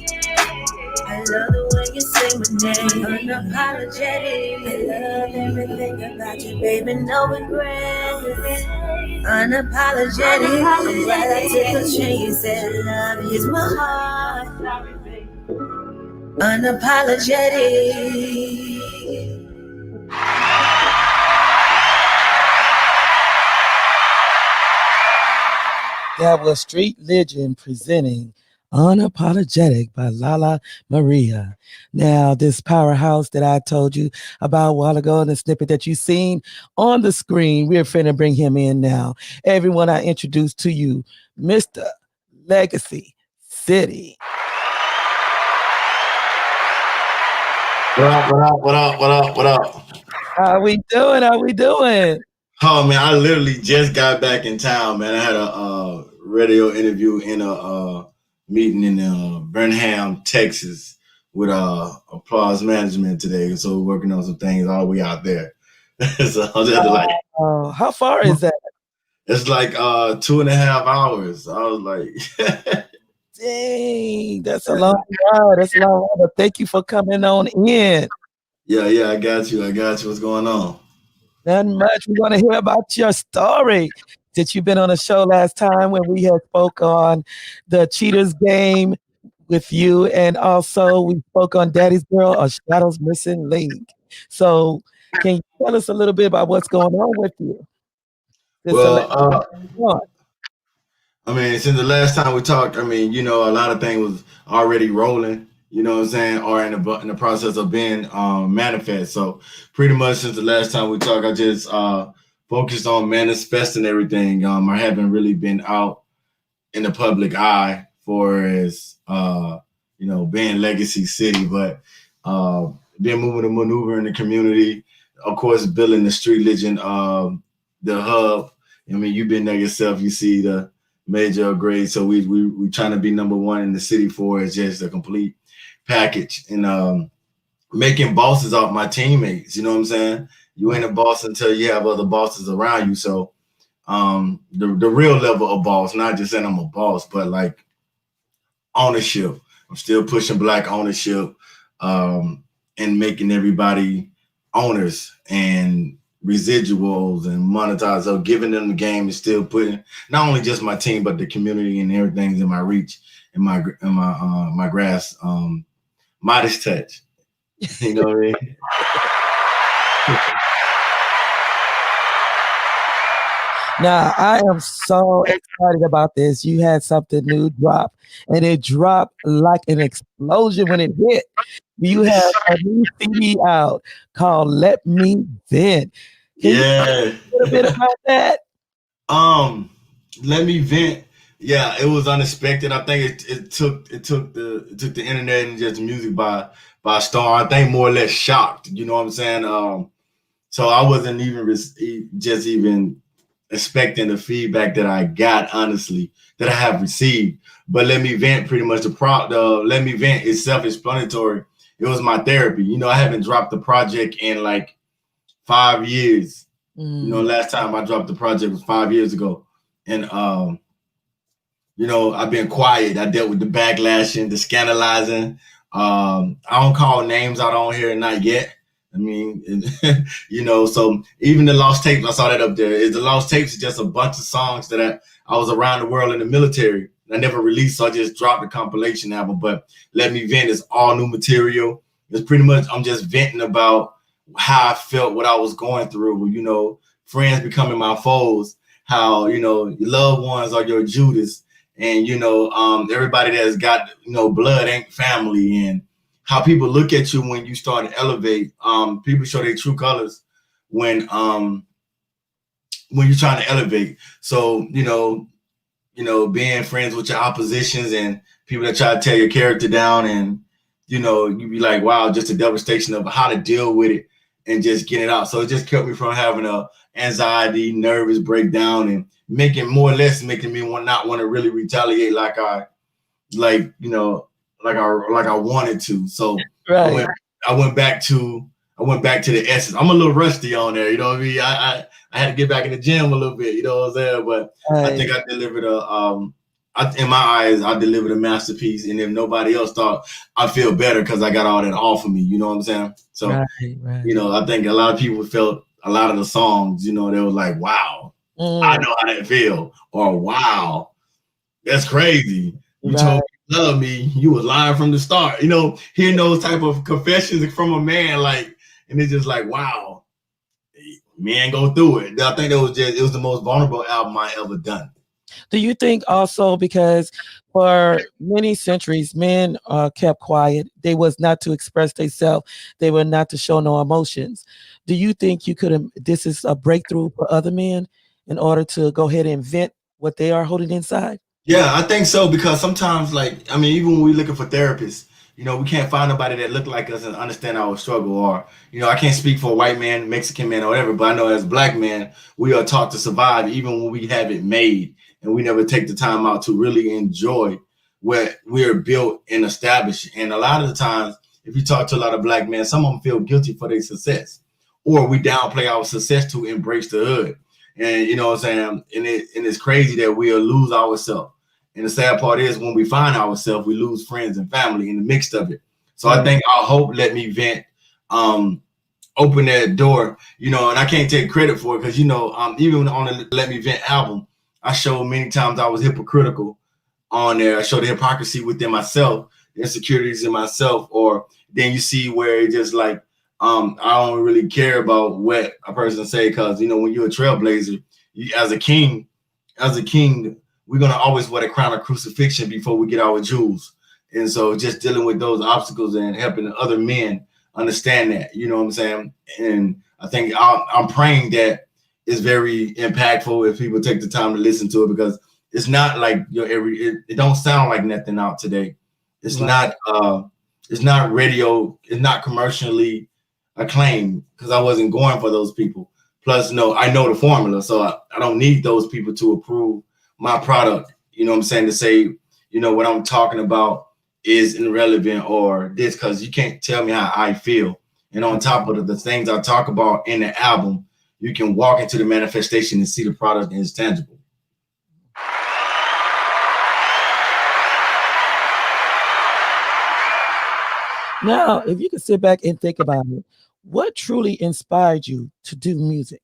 I love the way you say my name, unapologetic. I love everything about you, baby, no regrets. Unapologetic. I'm glad I took a chance. Said love is my heart. Unapologetic. That was Street Legend presenting Unapologetic by Lala Maria. Now, this powerhouse that I told you about a while ago in the snippet that you seen on the screen, we're finna bring him in now. Everyone, I introduce to you Mr. Legacy City. What up, what up, what up, what up, what up? How we doing? How we doing? Oh man, I literally just got back in town, man. I had a radio interview in a meeting in Birmingham, Texas, with Applause Management today. So we're working on some things all the way out there. So I was like, oh, how far is that? It's like 2.5 hours. I was like, dang, that's a long ride. That's a long ride. But thank you for coming on in. Yeah, I got you. What's going on? Nothing much. We want to hear about your story. that you've been on a show last time when we had spoke on the Cheaters game with you, and also we spoke on Daddy's Girl or Shadows Missing Link. So can you tell us a little bit about what's going on with you? Since the last Well, one? I mean, since the last time we talked, I mean, a lot of things was already rolling, you know what I'm saying, or in the process of being manifest. So pretty much since the last time we talked, I just focused on manifesting everything. I haven't really been out in the public eye for as being Legacy City, but been moving to maneuver in the community, of course, building the street legend, the hub. I mean, you've been there yourself. You see the major upgrade. So we trying to be number one in the city for is just a complete package, and making bosses off my teammates. You know what I'm saying? You ain't a boss until you have other bosses around you. So the real level of boss, not just saying I'm a boss, but like ownership. I'm still pushing Black ownership, and making everybody owners and residuals and monetize. So giving them the game is still putting not only just my team, but the community and everything's in my reach, in my grasp. Modest touch. You know what I mean? Now, I am so excited about this. You had something new drop, and it dropped like an explosion when it hit. You have a new CD out called Let Me Vent. Can you talk a little bit about that? Let Me Vent. Yeah, it was unexpected. I think it took the internet and just music by storm. I think more or less shocked. You know what I'm saying? So I wasn't even expecting the feedback that I got, honestly, that I have received. But Let Me Vent, pretty much the Let Me Vent is self-explanatory. It was my therapy. I haven't dropped the project in like 5 years. Last time I dropped the project was 5 years ago. And I've been quiet. I dealt with the backlashing, the scandalizing. I don't call names out on here, not yet. I mean, so even the Lost Tapes, I saw that up there. The Lost Tapes is just a bunch of songs that I was around the world in the military. I never released, so I just dropped a compilation album. But Let Me Vent is all new material. It's pretty much, I'm just venting about how I felt, what I was going through, friends becoming my foes, how, your loved ones are your Judas. And, everybody that's got, blood ain't family, and how people look at you when you start to elevate. People show their true colors when you're trying to elevate. So, being friends with your oppositions and people that try to tear your character down, and, you be like, wow, just a devastation of how to deal with it and just get it out. So it just kept me from having a anxiety, nervous breakdown, and making me not want to really retaliate like I wanted to. So right. I went back to the essence. I'm a little rusty on there, you know what I mean? I had to get back in the gym a little bit, you know what I'm saying? But right. I think I delivered in my eyes, I delivered a masterpiece. And if nobody else thought, I feel better because I got all that off of me, you know what I'm saying? So, right. I think a lot of people felt a lot of the songs, they were like, wow, I know how that feel. Or wow, that's crazy. You told me you love me, you was lying from the start. Hearing those type of confessions from a man, and it's just like, wow, man, go through it. I think it was the most vulnerable album I ever done. Do you think also because for many centuries, men kept quiet, they was not to express themselves, they were not to show no emotions. Do you think this is a breakthrough for other men in order to go ahead and vent what they are holding inside? Yeah, I think so, because sometimes, even when we're looking for therapists, we can't find nobody that look like us and understand our struggle. Or, I can't speak for a white man, Mexican man, or whatever, but I know as Black men, we are taught to survive even when we have it made, and we never take the time out to really enjoy what we're built and established. And a lot of the times, if you talk to a lot of Black men, some of them feel guilty for their success, or we downplay our success to embrace the hood. And you know what I'm saying? And it's crazy that we'll lose ourselves. And the sad part is when we find ourselves, we lose friends and family in the mix of it. So I think I hope Let Me Vent opened that door, you know, and I can't take credit for it because, you know, even on the Let Me Vent album, I showed many times I was hypocritical on there. I showed the hypocrisy within myself, the insecurities in myself, or then you see where it just like, I don't really care about what a person say because, you know, when you're a trailblazer, you, as a king, we're going to always wear the crown of crucifixion before we get our jewels. And so just dealing with those obstacles and helping other men understand that, you know what I'm saying? And I think I'm praying that it's very impactful if people take the time to listen to it, because it's not like it don't sound like nothing out today. It's not radio, it's not commercially acclaimed because I wasn't going for those people. Plus, no, I know the formula, so I don't need those people to approve my product. You know what I'm saying? To say, you know, what I'm talking about is irrelevant or this, because you can't tell me how I feel. And on top of the things I talk about in the album, you can walk into the manifestation and see the product and it's tangible. Now, if you could sit back and think about it, what truly inspired you to do music?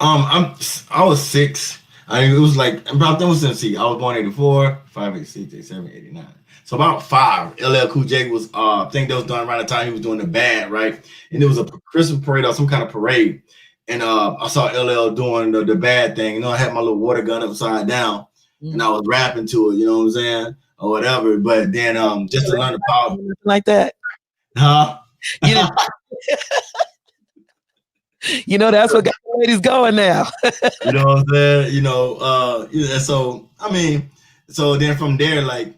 I was 6. It was like about them. See, I was born 84, 5, 8, 6, 8, 7, 89. So about 5. LL Cool J was I think that was done around the time he was doing the band, right? And it was a Christmas parade or some kind of parade. And I saw LL doing the bad thing. You know, I had my little water gun upside down and I was rapping to it, you know what I'm saying? Or whatever. But then just to learn the power. Like that. Huh? You know, that's what got the ladies going now. You know what I'm saying? You know, so I mean, so then from there, like,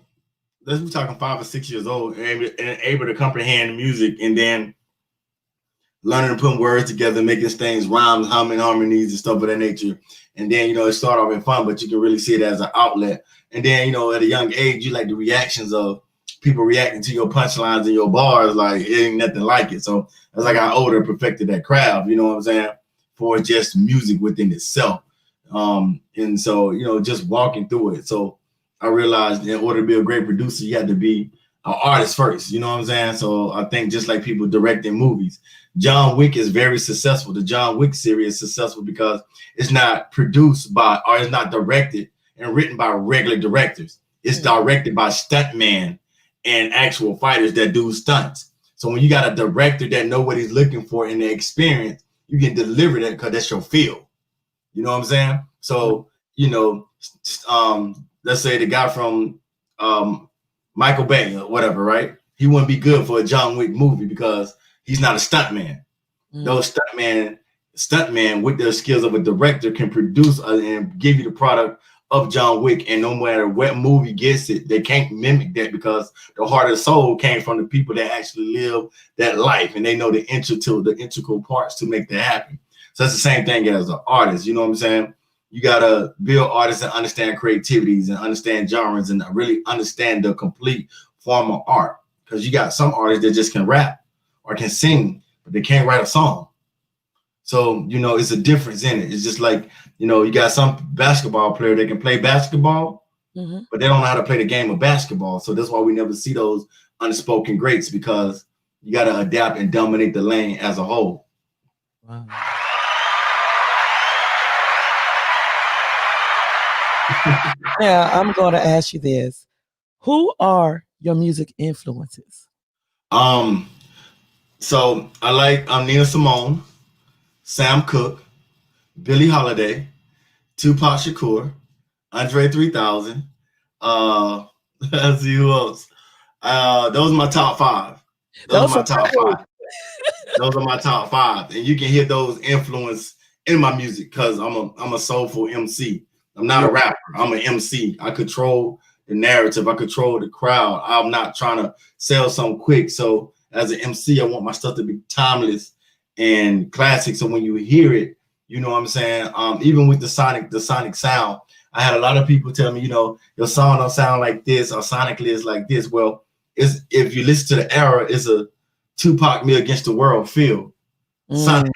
let's be talking 5 or 6 years old and able to comprehend music and then learning to put words together, making things rhymes, humming harmonies and stuff of that nature. And then, you know, it started off in fun, but you can really see it as an outlet. And then, you know, at a young age, you like the reactions of people reacting to your punchlines and your bars, like it ain't nothing like it. So as I got older, perfected that craft, you know what I'm saying, for just music within itself. And so, you know, just walking through it. So I realized in order to be a great producer, you had to be an artist first, you know what I'm saying? So I think just like people directing movies, John Wick is very successful. The John Wick series is successful because it's not produced by, or it's not directed and written by regular directors. It's directed by stuntmen and actual fighters that do stunts. So when you got a director that know what he's looking for in the experience, you can deliver that because that's your field. You know what I'm saying? So, you know, let's say the guy from Michael Bain or whatever, right? He wouldn't be good for a John Wick movie because he's not a stuntman. Those stuntmen with their skills of a director can produce and give you the product of John Wick, and no matter what movie gets it, they can't mimic that because the heart and soul came from the people that actually live that life, and they know the integral parts to make that happen. So that's the same thing as an artist. You know what I'm saying? You gotta build artists and understand creativities and understand genres and really understand the complete form of art. Because you got some artists that just can rap or can sing, but they can't write a song. So, you know, it's a difference in it. It's just like, you know, you got some basketball player that can play basketball, but they don't know how to play the game of basketball. So that's why we never see those unspoken greats, because you got to adapt and dominate the lane as a whole. Wow. Now, I'm going to ask you this. Who are your music influences? So I like Nina Simone, Sam Cooke, Billie Holiday, Tupac Shakur, Andre 3000. Let's see who else. Those are my top 5. Those are my top 5. Those are my top 5, and you can hear those influence in my music because I'm a soulful MC. I'm not a rapper. I'm an MC. I control the narrative. I control the crowd. I'm not trying to sell something quick. So as an MC, I want my stuff to be timeless and classic. So when you hear it, you know what I'm saying? Even with the sonic sound, I had a lot of people tell me, you know, your song don't sound like this or sonically is like this. Well, if you listen to the era, it's a Tupac Me Against the World feel. Sonic.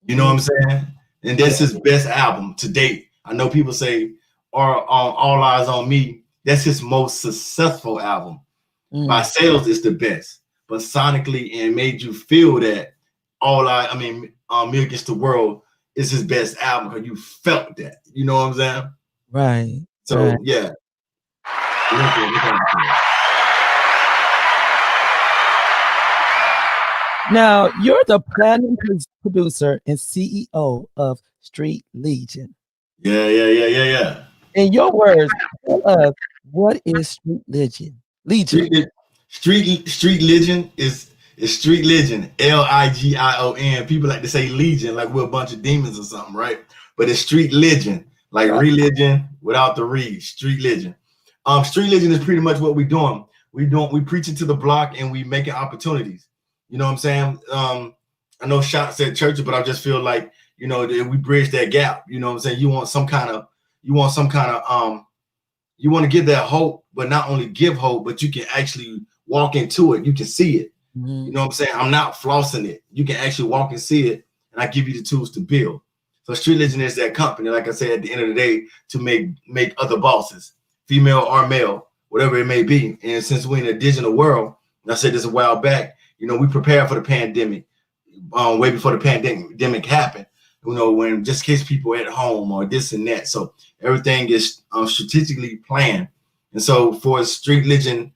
You know what I'm saying? And that's his best album to date. I know people say, All Eyes on Me, that's his most successful album. By sales, it's the best. But sonically, and made you feel that Me Against the World is his best album because you felt that. You know what I'm saying? Right. So right. yeah. Now, you're the platinum producer and CEO of Street Legion. Yeah. In your words, tell us, what is Street Legion? Street Legion is Street Legion. Ligion. People like to say Legion like we're a bunch of demons or something, right? But it's Street Legion, like religion without the re. Street Legion. Street Legion is pretty much what we're doing. We preach it to the block and we making opportunities. You know what I'm saying? I know shots at churches, but I just feel like, you know, we bridge that gap. You know what I'm saying? You want to give that hope, but not only give hope, but you can actually walk into it. You can see it. Mm-hmm. You know what I'm saying? I'm not flossing it. You can actually walk and see it, and I give you the tools to build. So Street Legion is that company, like I said, at the end of the day, to make other bosses, female or male, whatever it may be. And since we're in a digital world, and I said this a while back, you know, we prepared for the pandemic, way before the pandemic happened. You know, when just in case people are at home or this and that. So everything is strategically planned. And so for Street Legion,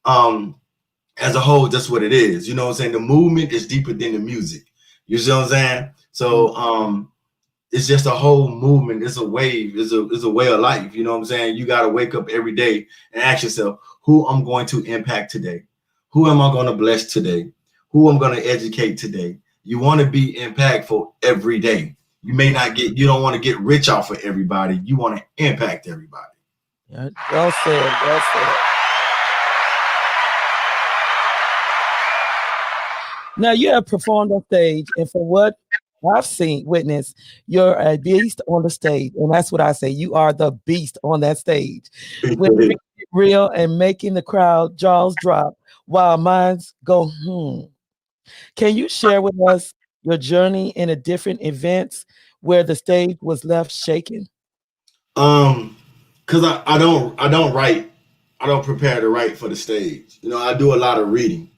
as a whole, that's what it is. You know what I'm saying? The movement is deeper than the music. You see what I'm saying? So it's just a whole movement. It's a wave. It's a way of life. You know what I'm saying? You got to wake up every day and ask yourself, who I'm going to impact today? Who am I going to bless today? Who I'm going to educate today? You want to be impactful every day. You don't want to get rich off of everybody. You want to impact everybody. Yeah, well said. Well said. Now, you have performed on stage, and from what I've witnessed, you're a beast on the stage. And that's what I say. You are the beast on that stage. When you get real and making the crowd jaws drop while minds go, Can you share with us your journey in a different events where the stage was left shaking? Because I don't write. I don't prepare to write for the stage. You know, I do a lot of reading.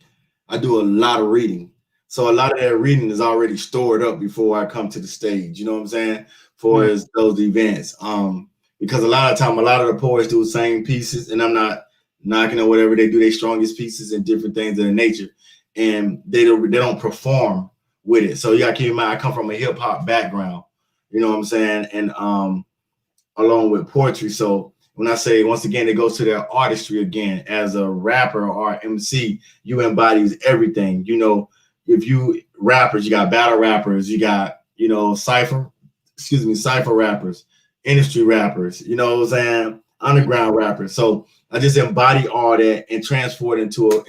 So a lot of that reading is already stored up before I come to the stage. You know what I'm saying? For as those events. Because a lot of time, a lot of the poets do the same pieces, and I'm not knocking on whatever they do, their strongest pieces and different things of the nature. And they don't perform with it. So you gotta keep in mind, I come from a hip hop background, you know what I'm saying? And along with poetry. So when I say, once again, it goes to their artistry again. As a rapper or MC, you embodies everything. You know, if you rappers, you got battle rappers, you got, you know, cipher rappers, industry rappers, you know what I'm saying, underground rappers. So I just embody all that and transport into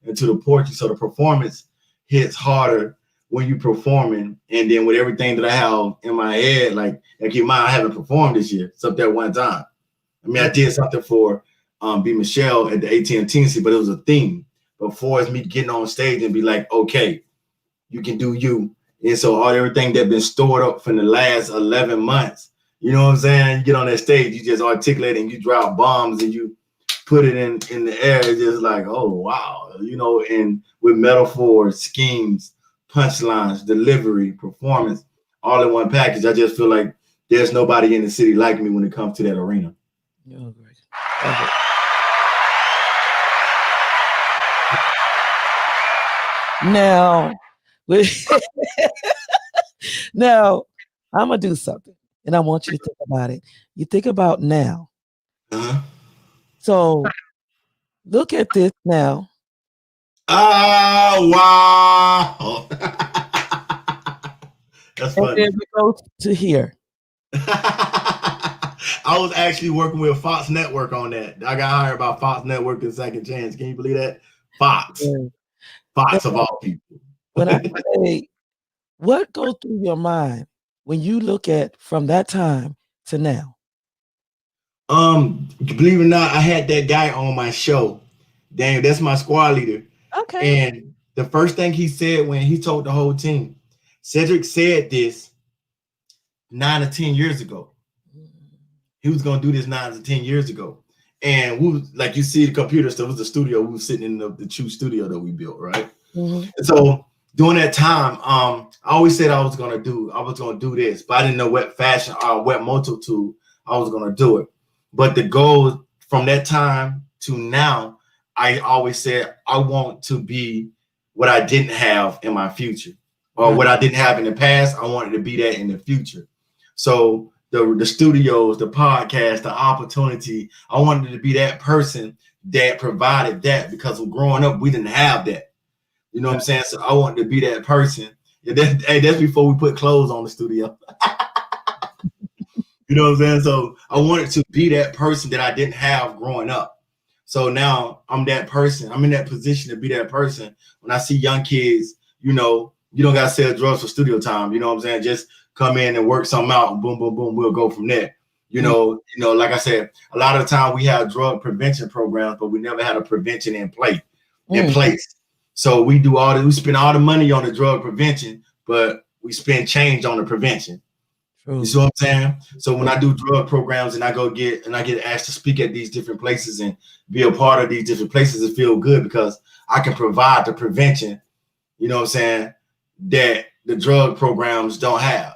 the poetry. So the performance hits harder when you performing. And then with everything that I have in my head, like keep in mind, I haven't performed this year, except that one time. I mean, I did something for B. Michelle at the AT&T, but it was a theme. Before it's me getting on stage and be like, okay, you can do you. And so everything that's been stored up from the last 11 months, you know what I'm saying? You get on that stage, you just articulate and you drop bombs and you put it in the air. It's just like, oh, wow. You know, and with metaphors, schemes, punchlines, delivery, performance, all in one package. I just feel like there's nobody in the city like me when it comes to that arena. You're great. Now, I'm gonna do something, and I want you to think about it. You think about now. So look at this now. Oh, wow. That's funny. And then we go to here. I was actually working with Fox Network on that. I got hired by Fox Network and Second Chance. Can you believe that? Fox of all people. When I say, what goes through your mind when you look at from that time to now? Believe it or not, I had that guy on my show. Dang, that's my squad leader. Okay. And the first thing he said when he told the whole team, Cedric said this 9 or 10 years ago. He was going to do this 9 to 10 years ago. And we, like you see the computer stuff, was the studio. We were sitting in the true studio that we built, right? And so during that time, I always said I was gonna do this, but I didn't know what fashion or what multitude I was gonna do it. But the goal from that time to now, I always said I want to be what I didn't have in my future, or what I didn't have in the past. I wanted to be that in the future. So the studios, the podcast, the opportunity, I wanted to be that person that provided that, because growing up, we didn't have that. You know what I'm saying? So I wanted to be that person. That's before we put clothes on the studio. You know what I'm saying? So I wanted to be that person that I didn't have growing up. So now I'm that person. I'm in that position to be that person. When I see young kids, you know, you don't got to sell drugs for studio time. You know what I'm saying? Just come in and work something out, and boom, boom, boom, we'll go from there. You know, like I said, a lot of the time we have drug prevention programs, but we never had a prevention in place. So we do all we spend all the money on the drug prevention, but we spend change on the prevention. True. You see what I'm saying? So when I do drug programs and I get asked to speak at these different places and be a part of these different places, it feels good because I can provide the prevention, you know what I'm saying, that the drug programs don't have.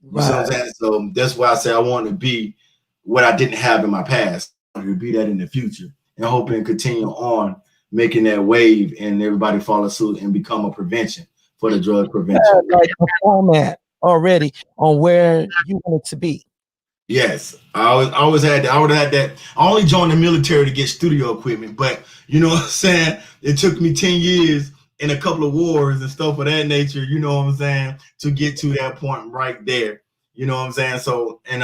You see what I'm saying? So that's why I say I want to be what I didn't have in my past. I want to be that in the future, and hoping continue on making that wave and everybody follow suit and become a prevention for the drug prevention. Like a format already on where you want it to be. Yes, I always had that. I would have had that. I only joined the military to get studio equipment, but you know what I'm saying? It took me 10 years and a couple of wars and stuff of that nature, you know what I'm saying, to get to that point right there. You know what I'm saying? So, and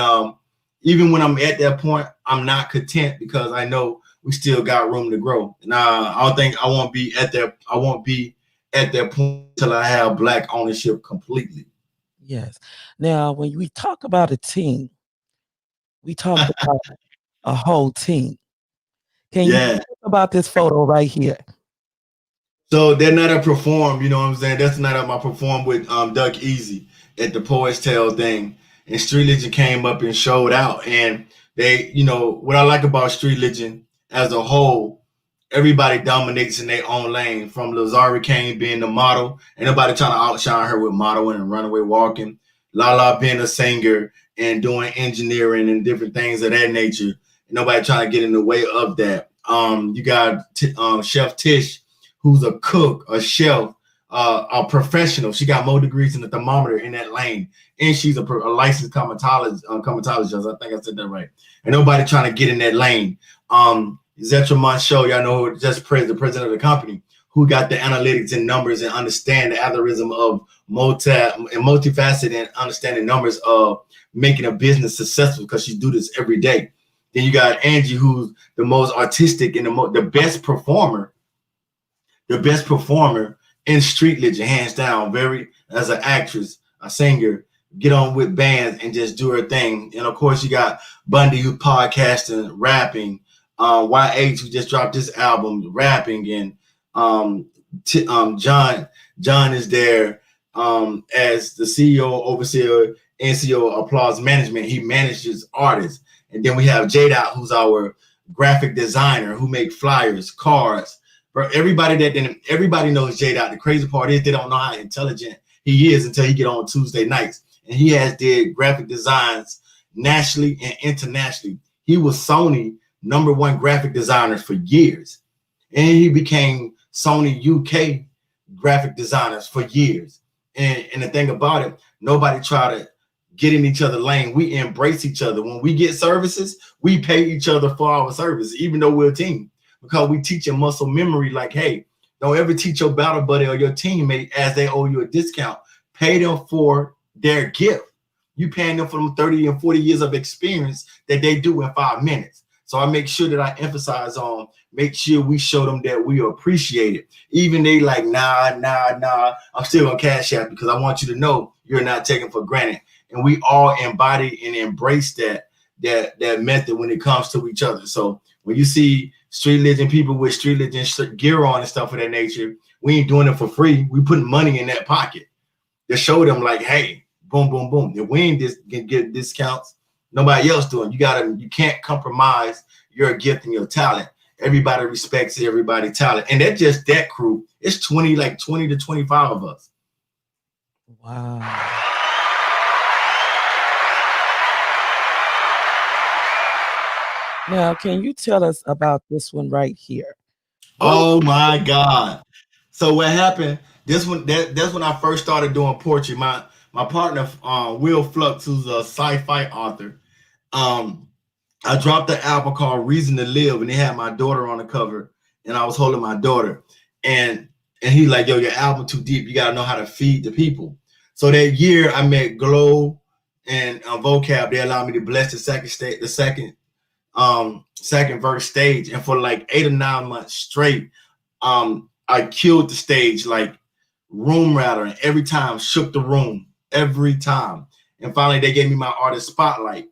even when I'm at that point, I'm not content because I know we still got room to grow. And I don't think I won't be at that. I won't be at that point until I have Black ownership completely. Yes. Now, when we talk about a team, we talk about a whole team. Can you talk about this photo right here? So they're not a perform, you know what I'm saying? That's not my perform with Duck Easy at the Poet's Tale thing. And Street Legend came up and showed out. And they, you know, what I like about Street Legend as a whole, everybody dominates in their own lane. From Lazari Kane being the model, and nobody trying to outshine her with modeling and runaway walking. Lala being a singer and doing engineering and different things of that nature. And nobody trying to get in the way of that. You got Chef Tish, who's a cook, a chef, a professional. She got more degrees than the thermometer in that lane. And she's a licensed cosmetologist. I think I said that right. And nobody trying to get in that lane. Zetra Moncho, y'all know, just the president of the company, who got the analytics and numbers and understand the algorithm of multifaceted and understanding numbers of making a business successful, because she do this every day. Then you got Angie, who's the most artistic and the best performer in Street Legend, hands down. Very, as an actress, a singer, get on with bands and just do her thing. And of course, you got Bundy, who podcasting, rapping. YH, who just dropped this album, rapping, and John is there as the CEO, overseer, NCO of Applause Management. He manages artists. And then we have J-Dot, who's our graphic designer, who make flyers, cards. But everybody knows J-Dot. The crazy part is they don't know how intelligent he is until he get on Tuesday nights. And he has did graphic designs nationally and internationally. He was Sony #1 graphic designer for years. And he became Sony UK graphic designers for years. And the thing about it, nobody try to get in each other's lane. We embrace each other. When we get services, we pay each other for our service, even though we're a team, because we teach a muscle memory. Like, hey, don't ever teach your battle buddy or your teammate as they owe you a discount. Pay them for their gift. You paying them for them 30 and 40 years of experience that they do in 5 minutes. So I make sure that I emphasize on, make sure we show them that we appreciate it. Even they like, nah, I'm still gonna cash out, because I want you to know you're not taken for granted. And we all embody and embrace that method when it comes to each other. So when you see Street Legend people with Street Legend gear on and stuff of that nature, we ain't doing it for free. We putting money in that pocket to show them, like, hey, boom, boom, boom. If we ain't get discounts, nobody else doing. You can't compromise your gift and your talent. everybody respects everybody talent. And that's just that crew. It's 20 to 25 of us. Wow. Now, can you tell us about this one right here? Oh my God. So what happened, that's when I first started doing poetry. My partner, Will Flux, who's a sci-fi author, I dropped the album called Reason to Live, and they had my daughter on the cover, and I was holding my daughter. And he's like, yo, your album too deep. You got to know how to feed the people. So that year I met Glow and Vocab. They allowed me to bless the second verse stage. And for like 8 or 9 months straight, I killed the stage, like room rattling every time, shook the room every time. And finally they gave me my artist spotlight.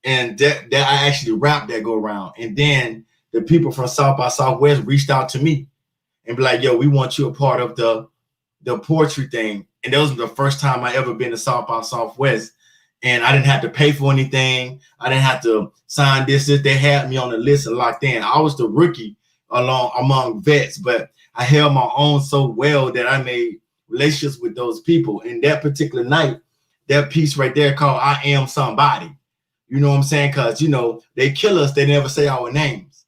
And that I actually rapped that go around. And then the people from South by Southwest reached out to me and be like, yo, we want you a part of the poetry thing. And that was the first time I ever been to South by Southwest. And I didn't have to pay for anything. I didn't have to sign this. They had me on the list and locked in. I was the rookie among vets, but I held my own so well that I made relationships with those people. And that particular night, that piece right there called I Am Somebody. You know what I'm saying? Because, you know, they kill us. They never say our names.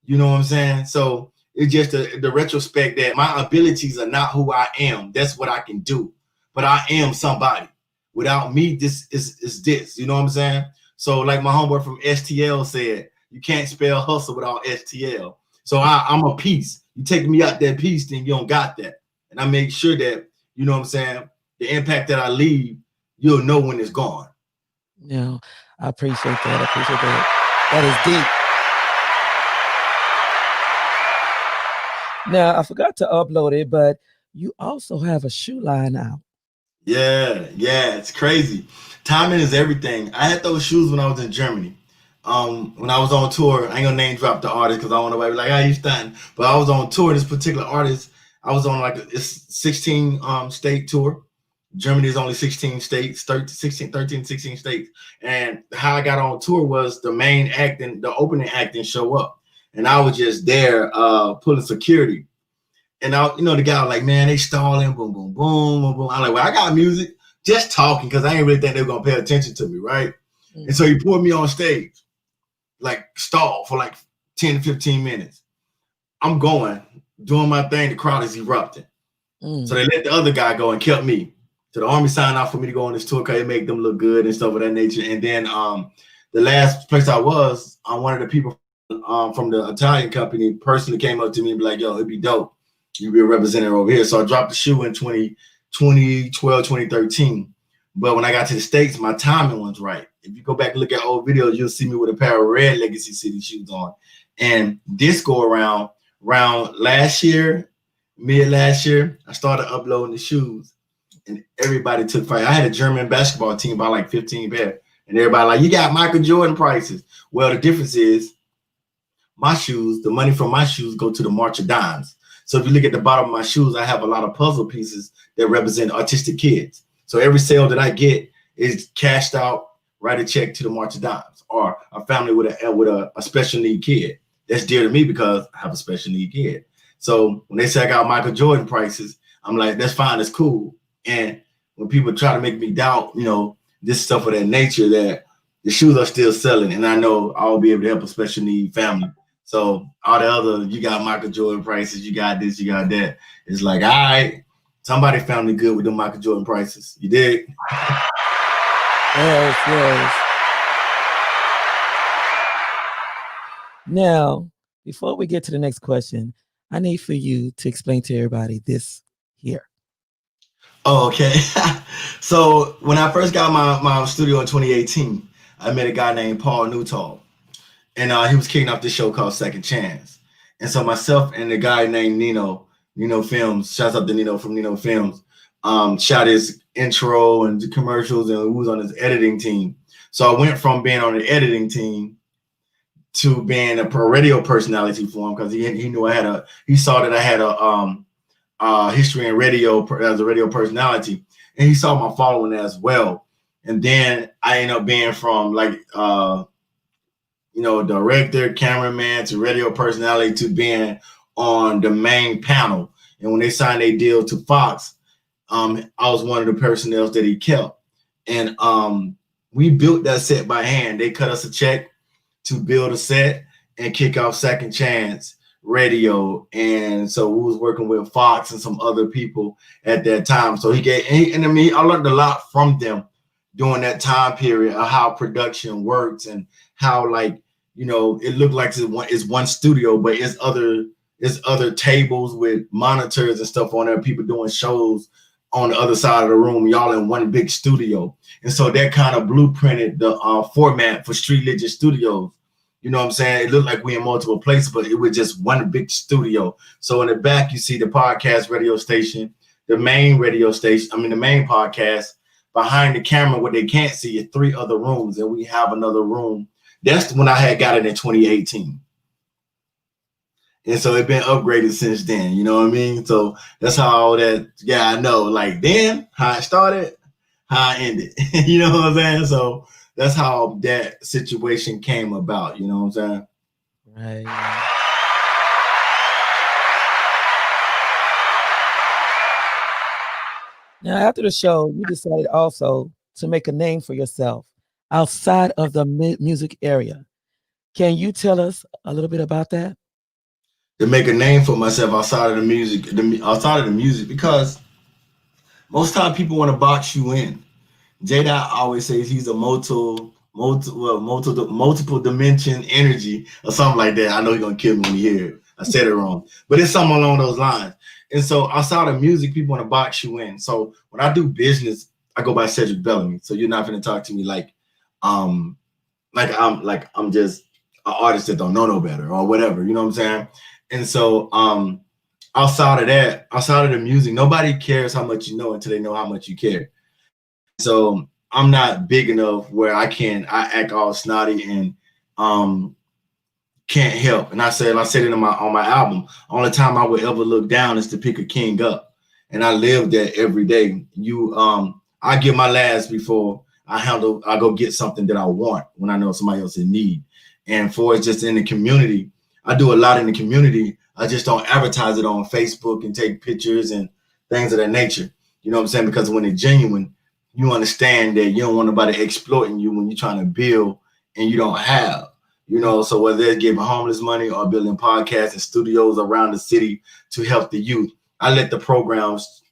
You know what I'm saying? So it's just the retrospect that my abilities are not who I am. That's what I can do. But I am somebody. Without me, this is this. You know what I'm saying? So like my homeboy from STL said, you can't spell hustle without STL. So I'm a piece. You take me out that piece, then you don't got that. And I make sure that, you know what I'm saying, the impact that I leave, you'll know when it's gone. Yeah, I appreciate that. I appreciate that. That is deep. Now, I forgot to upload it, but you also have a shoe line out. Yeah, it's crazy. Timing is everything. I had those shoes when I was in Germany. When I was on tour, I ain't gonna name drop the artist because I don't know why like, you stunting. But I was on tour, this particular artist, I was on like a 16 state tour. Germany is only 16 states, 13, 16 states. And how I got on tour was the main act and the opening act didn't show up. And I was just there pulling security. And the guy was like, man, they stalling, boom, boom, boom, boom, boom. I'm like, well, I got music, just talking, because I ain't really think they were gonna pay attention to me, right? Mm-hmm. And so he pulled me on stage, like stall for like 10 to 15 minutes. I'm going, doing my thing, the crowd is erupting. So they let the other guy go and kept me. So the Army signed off for me to go on this tour because it make them look good and stuff of that nature. And then the last place I was, one of the people from the Italian company personally came up to me and be like, yo, it'd be dope. You be a representative over here. So I dropped the shoe in 2012, 2013. But when I got to the States, my timing was right. If you go back and look at old videos, you'll see me with a pair of red Legacy City shoes on. And this go around last year, mid last year, I started uploading the shoes. And everybody took fire. I had a German basketball team by like 15 pair. And everybody like, you got Michael Jordan prices. Well, the difference is my shoes, the money from my shoes go to the March of Dimes. So if you look at the bottom of my shoes, I have a lot of puzzle pieces that represent autistic kids. So every sale that I get is cashed out, write a check to the March of Dimes, or a family with a special need kid. That's dear to me because I have a special need kid. So when they say I got Michael Jordan prices, I'm like, that's fine, that's cool. And when people try to make me doubt, this stuff of that nature, that the shoes are still selling, and I know I'll be able to help a special need family. So all the other, you got Michael Jordan prices, you got this, you got that. It's like, all right, somebody found me good with the Michael Jordan prices. You dig? Yes. Now, before we get to the next question, I need for you to explain to everybody this here. Oh, okay. So when I first got my studio in 2018, I met a guy named Paul Newtall. And he was kicking off this show called Second Chance. And so myself and the guy named Nino Films, shouts out to Nino from Nino Films, shot his intro and the commercials, and was on his editing team. So I went from being on the editing team to being a radio personality for him because he knew he saw that I had a history in radio as a radio personality, and he saw my following as well. And then I ended up being from director, cameraman to radio personality to being on the main panel. And when they signed a deal to Fox, I was one of the personnel that he kept. And we built that set by hand. They cut us a check to build a set and kick off Second Chance Radio. And so we was working with Fox and some other people at that time. So I learned a lot from them during that time period of how production works and how, like, it looked like it's one studio, but it's other tables with monitors and stuff on there, people doing shows on the other side of the room, y'all in one big studio. And so that kind of blueprinted the format for Street Legend Studios. You know what I'm saying? It looked like we in multiple places, but it was just one big studio. So in the back, you see the podcast radio station, the main radio station, the main podcast. Behind the camera, what they can't see is 3 other rooms, and we have another room. That's when I had got it in 2018. And so it's been upgraded since then, you know what I mean? So that's how all that, I know, like then, how I started, how I ended, you know what I'm saying? So that's how that situation came about, you know what I'm saying? Right. Now, after the show, you decided also to make a name for yourself outside of the music area. Can you tell us a little bit about that? To make a name for myself outside of the music, because most time people want to box you in. J-Dot always says he's a multiple dimension energy or something like that. I know he's gonna kill me when he hear it. I said it wrong, but it's something along those lines. And so outside of music, people want to box you in. So when I do business, I go by Cedric Bellamy. So you're not gonna talk to me like I'm just an artist that don't know no better or whatever. You know what I'm saying? And so outside of the music, nobody cares how much you know until they know how much you care. So I'm not big enough where I act all snotty and can't help. And I said it on my album. Only time I would ever look down is to pick a king up. And I live that every day. I give my last before I go get something that I want when I know somebody else in need. And for it's just in the community, I do a lot in the community. I just don't advertise it on Facebook and take pictures and things of that nature. You know what I'm saying? Because when it's genuine, you understand that you don't want nobody exploiting you when you're trying to build and you don't have. So whether it's giving homeless money or building podcasts and studios around the city to help the youth, I let the programs,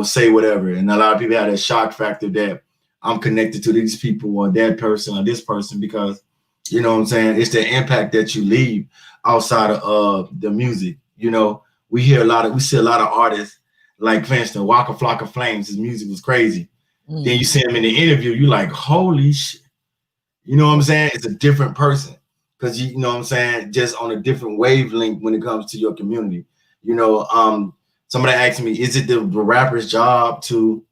say whatever. And a lot of people have that shock factor that I'm connected to these people or that person or this person because, you know what I'm saying, it's the impact that you leave outside of the music. We see a lot of artists, like for instance, Waka Flocka Flames, his music was crazy. Then you see him in the interview, you like, holy shit. You know what I'm saying? It's a different person because you know what I'm saying, just on a different wavelength when it comes to your community. Somebody asked me, is it the rapper's job to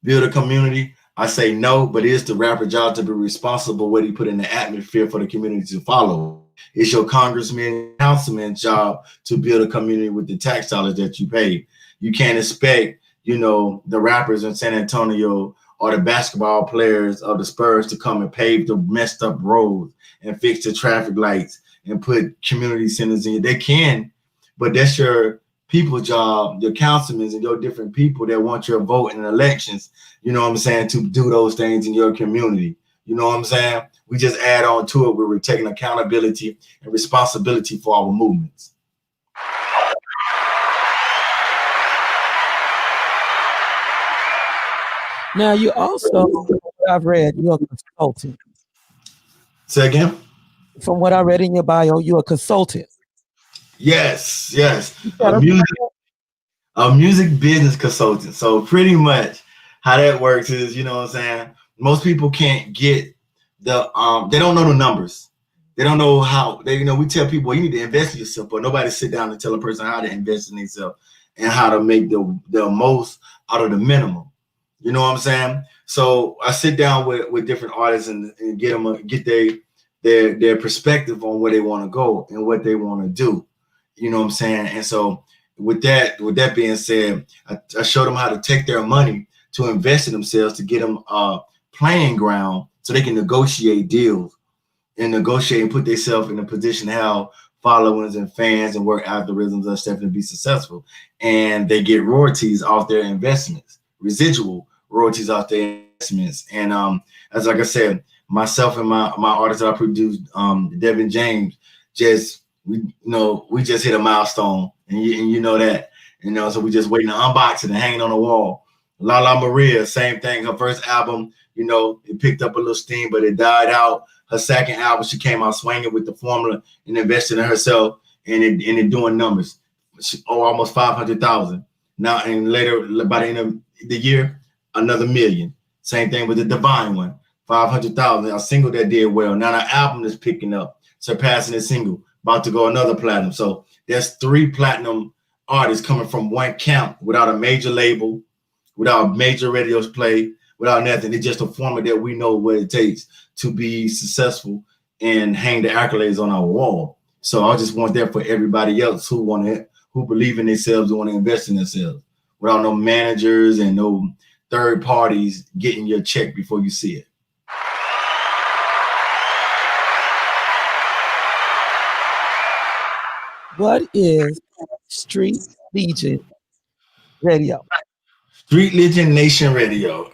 build a community? I say no, but it is the rapper's job to be responsible what he put in the atmosphere for the community to follow. It's your congressman, councilman's job to build a community with the tax dollars that you pay. You can't expect, the rappers in San Antonio or the basketball players of the Spurs to come and pave the messed up roads and fix the traffic lights and put community centers in. They can, but that's your people's job, your councilmen and your different people that want your vote in elections, you know what I'm saying, to do those things in your community. You know what I'm saying? We just add on to it where we're taking accountability and responsibility for our movements. Now, you also, I've read, you're a consultant. Say again? From what I read in your bio, you're a consultant. Yes. A music business consultant. So pretty much how that works is, you know what I'm saying, most people can't get they don't know the numbers. They don't know how, we tell people, well, you need to invest in yourself, but nobody sit down and tell a person how to invest in themselves and how to make the most out of the minimum. You know what I'm saying? So I sit down with different artists and get their perspective on where they want to go and what they want to do. You know what I'm saying? And so with that being said, I showed them how to take their money to invest in themselves to get them a playing ground so they can negotiate deals. and negotiate and put themselves in a position to have followers and fans and work algorithms and stuff to be successful. And they get royalties off their investments, residual royalties off their investments. And as like I said, myself and my artist that I produced, Devin James, we just hit a milestone, and you know that, so we just waiting to unbox it and hang it on the wall. Lala Maria, same thing. Her first album, it picked up a little steam, but it died out. Her second album, she came out swinging with the formula and invested in herself, and it doing numbers. Almost 500,000 now, and later by the end of the year, another million. Same thing with the Divine one, 500,000. A single that did well. Now the album is picking up, surpassing the single, about to go another platinum. So there's 3 platinum artists coming from one camp without a major label, without major radios play, without nothing. It's just a format that we know what it takes to be successful and hang the accolades on our wall. So I just want that for everybody else who believe in themselves, who want to invest in themselves, without no managers and no third parties getting your check before you see it. What is Street Legion Radio? Street Legion Nation Radio.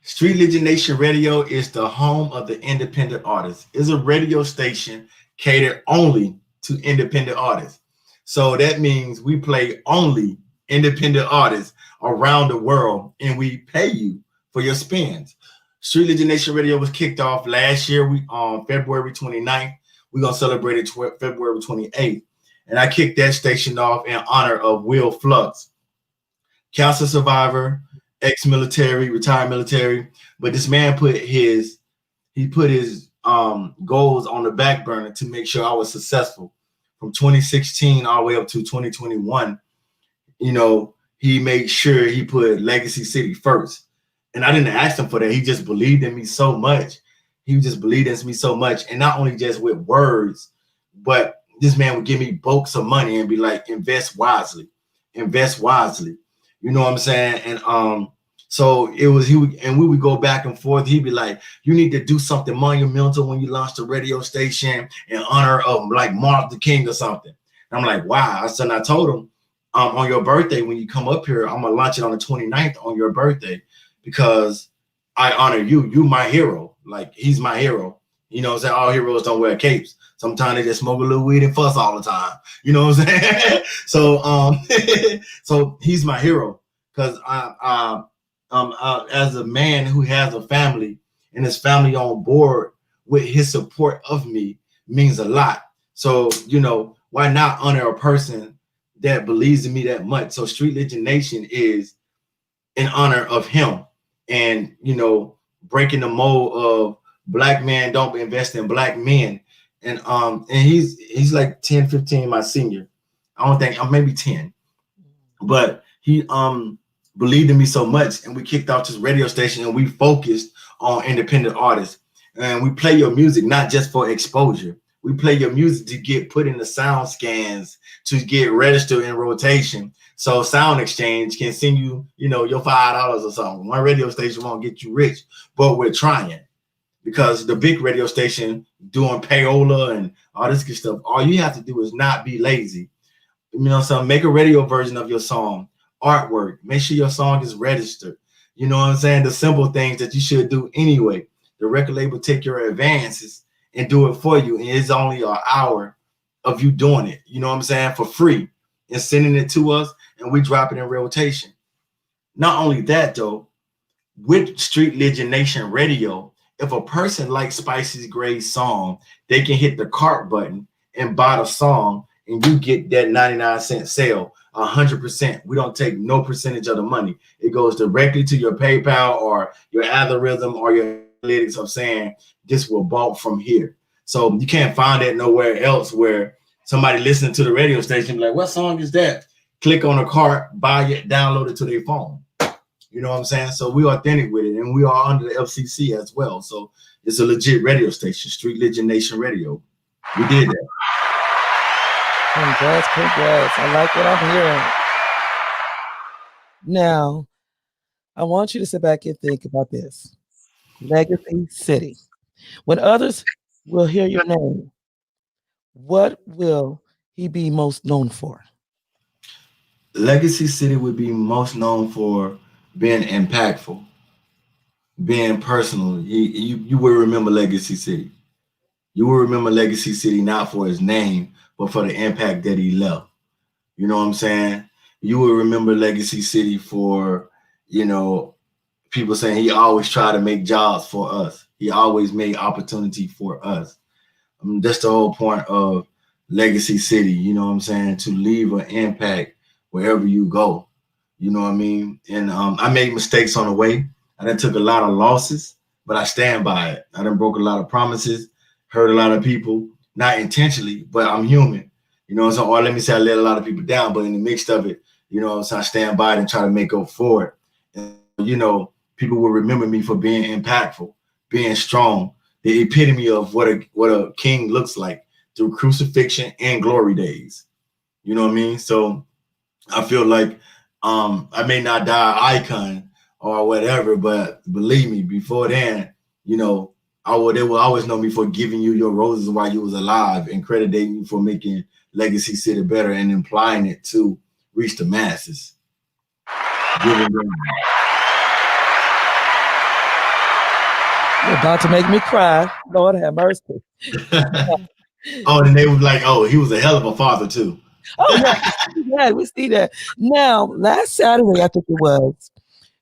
Street Legion Nation Radio is the home of the independent artists. It's a radio station catered only to independent artists. So that means we play only independent artists around the world, and we pay you for your spins. Street Legion Nation Radio was kicked off last year. On February 29th. We're going to celebrate it February 28th. And I kicked that station off in honor of Will Flux, cancer survivor, ex-military, retired military. But this man put his goals on the back burner to make sure I was successful. From 2016 all the way up to 2021, he made sure he put Legacy City first. And I didn't ask him for that. He just believed in me so much. And not only just with words, but this man would give me bulks of money and be like, invest wisely. You know what I'm saying? And so it was, we would go back and forth. He'd be like, you need to do something monumental when you launch the radio station in honor of like Martin Luther King or something. And I'm like, wow. I told him, on your birthday, when you come up here, I'm going to launch it on the 29th on your birthday, because I honor you. You my hero. Like, he's my hero. You know what I'm saying? All heroes don't wear capes. Sometimes they just smoke a little weed and fuss all the time. You know what I'm saying? So so he's my hero, because as a man who has a family and his family on board with his support of me means a lot. So, why not honor a person that believes in me that much? So Street Legion Nation is in honor of him, and, breaking the mold of Black men don't invest in Black men. And he's like 10, 15, my senior. I don't think I'm maybe 10, but he believed in me so much, and we kicked off this radio station, and we focused on independent artists. And we play your music not just for exposure. We play your music to get put in the sound scans, to get registered in rotation. So Sound Exchange can send you, your $5 or something. One radio station won't get you rich, but we're trying, because the big radio station doing payola and all this good stuff, all you have to do is not be lazy. So make a radio version of your song, artwork, make sure your song is registered. You know what I'm saying? The simple things that you should do anyway. The record label take your advances and do it for you. And it's only an hour of you doing it, you know what I'm saying, for free, and sending it to us, and we drop it in rotation. Not only that, though, with Street Legion Nation Radio, if a person likes Spicy Gray's song, they can hit the cart button and buy the song, and you get that 99-cent sale, 100%. We don't take no percentage of the money. It goes directly to your PayPal or your algorithm or your analytics of saying this will bought from here. So you can't find that nowhere else, where somebody listening to the radio station like, what song is that? Click on a cart, buy it, download it to their phone. You know what I'm saying? So we're authentic with it, and we are under the FCC as well. So it's a legit radio station, Street Legion Nation Radio. We did that. Congrats. I like what I'm hearing. Now, I want you to sit back and think about this. Legacy City. When others will hear your name, what will he be most known for? Legacy City would be most known for being impactful, being personal. You will remember Legacy City. You will remember Legacy City not for his name, but for the impact that he left. You know what I'm saying? You will remember Legacy City for, you know, people saying he always tried to make jobs for us. He always made opportunity for us. That's the whole point of Legacy City, you know what I'm saying? To leave an impact wherever you go. You know what I mean? And I made mistakes on the way. I done took a lot of losses, but I stand by it. I done broke a lot of promises, hurt a lot of people, not intentionally, but I'm human. You know what I'm saying? Or let me say I let a lot of people down, but in the midst of it, you know what I'm saying, I stand by it and try to make up for it. And, you know, people will remember me for being impactful, being strong, the epitome of what a king looks like through crucifixion and glory days. You know what I mean? So I feel like I may not die icon or whatever, but believe me, before then, you know, they will always know me for giving you your roses while you was alive and crediting you for making Legacy City better and implying it to reach the masses. Giving them. You're about to make me cry. Lord have mercy. Oh, and they was like, oh, he was a hell of a father too. Oh, yeah, we see that. Now, last Saturday, I think it was,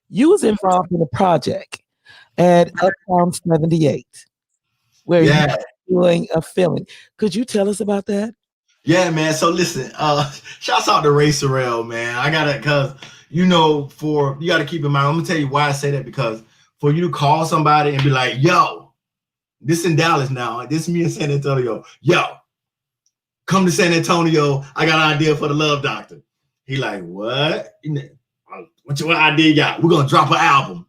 you was involved in a project at Uptown 78 where you were doing a filming. Could you tell us about that? Yeah, man. So listen, shouts out to Ray Sorrell, man. I gotta, cause you know, you gotta keep in mind. I'm gonna tell you why I say that, because for you to call somebody and be like, yo, this in Dallas now, this is me in San Antonio, yo, come to San Antonio, I got an idea for the Love Doctor. He like, what? What idea you got? We're gonna drop an album.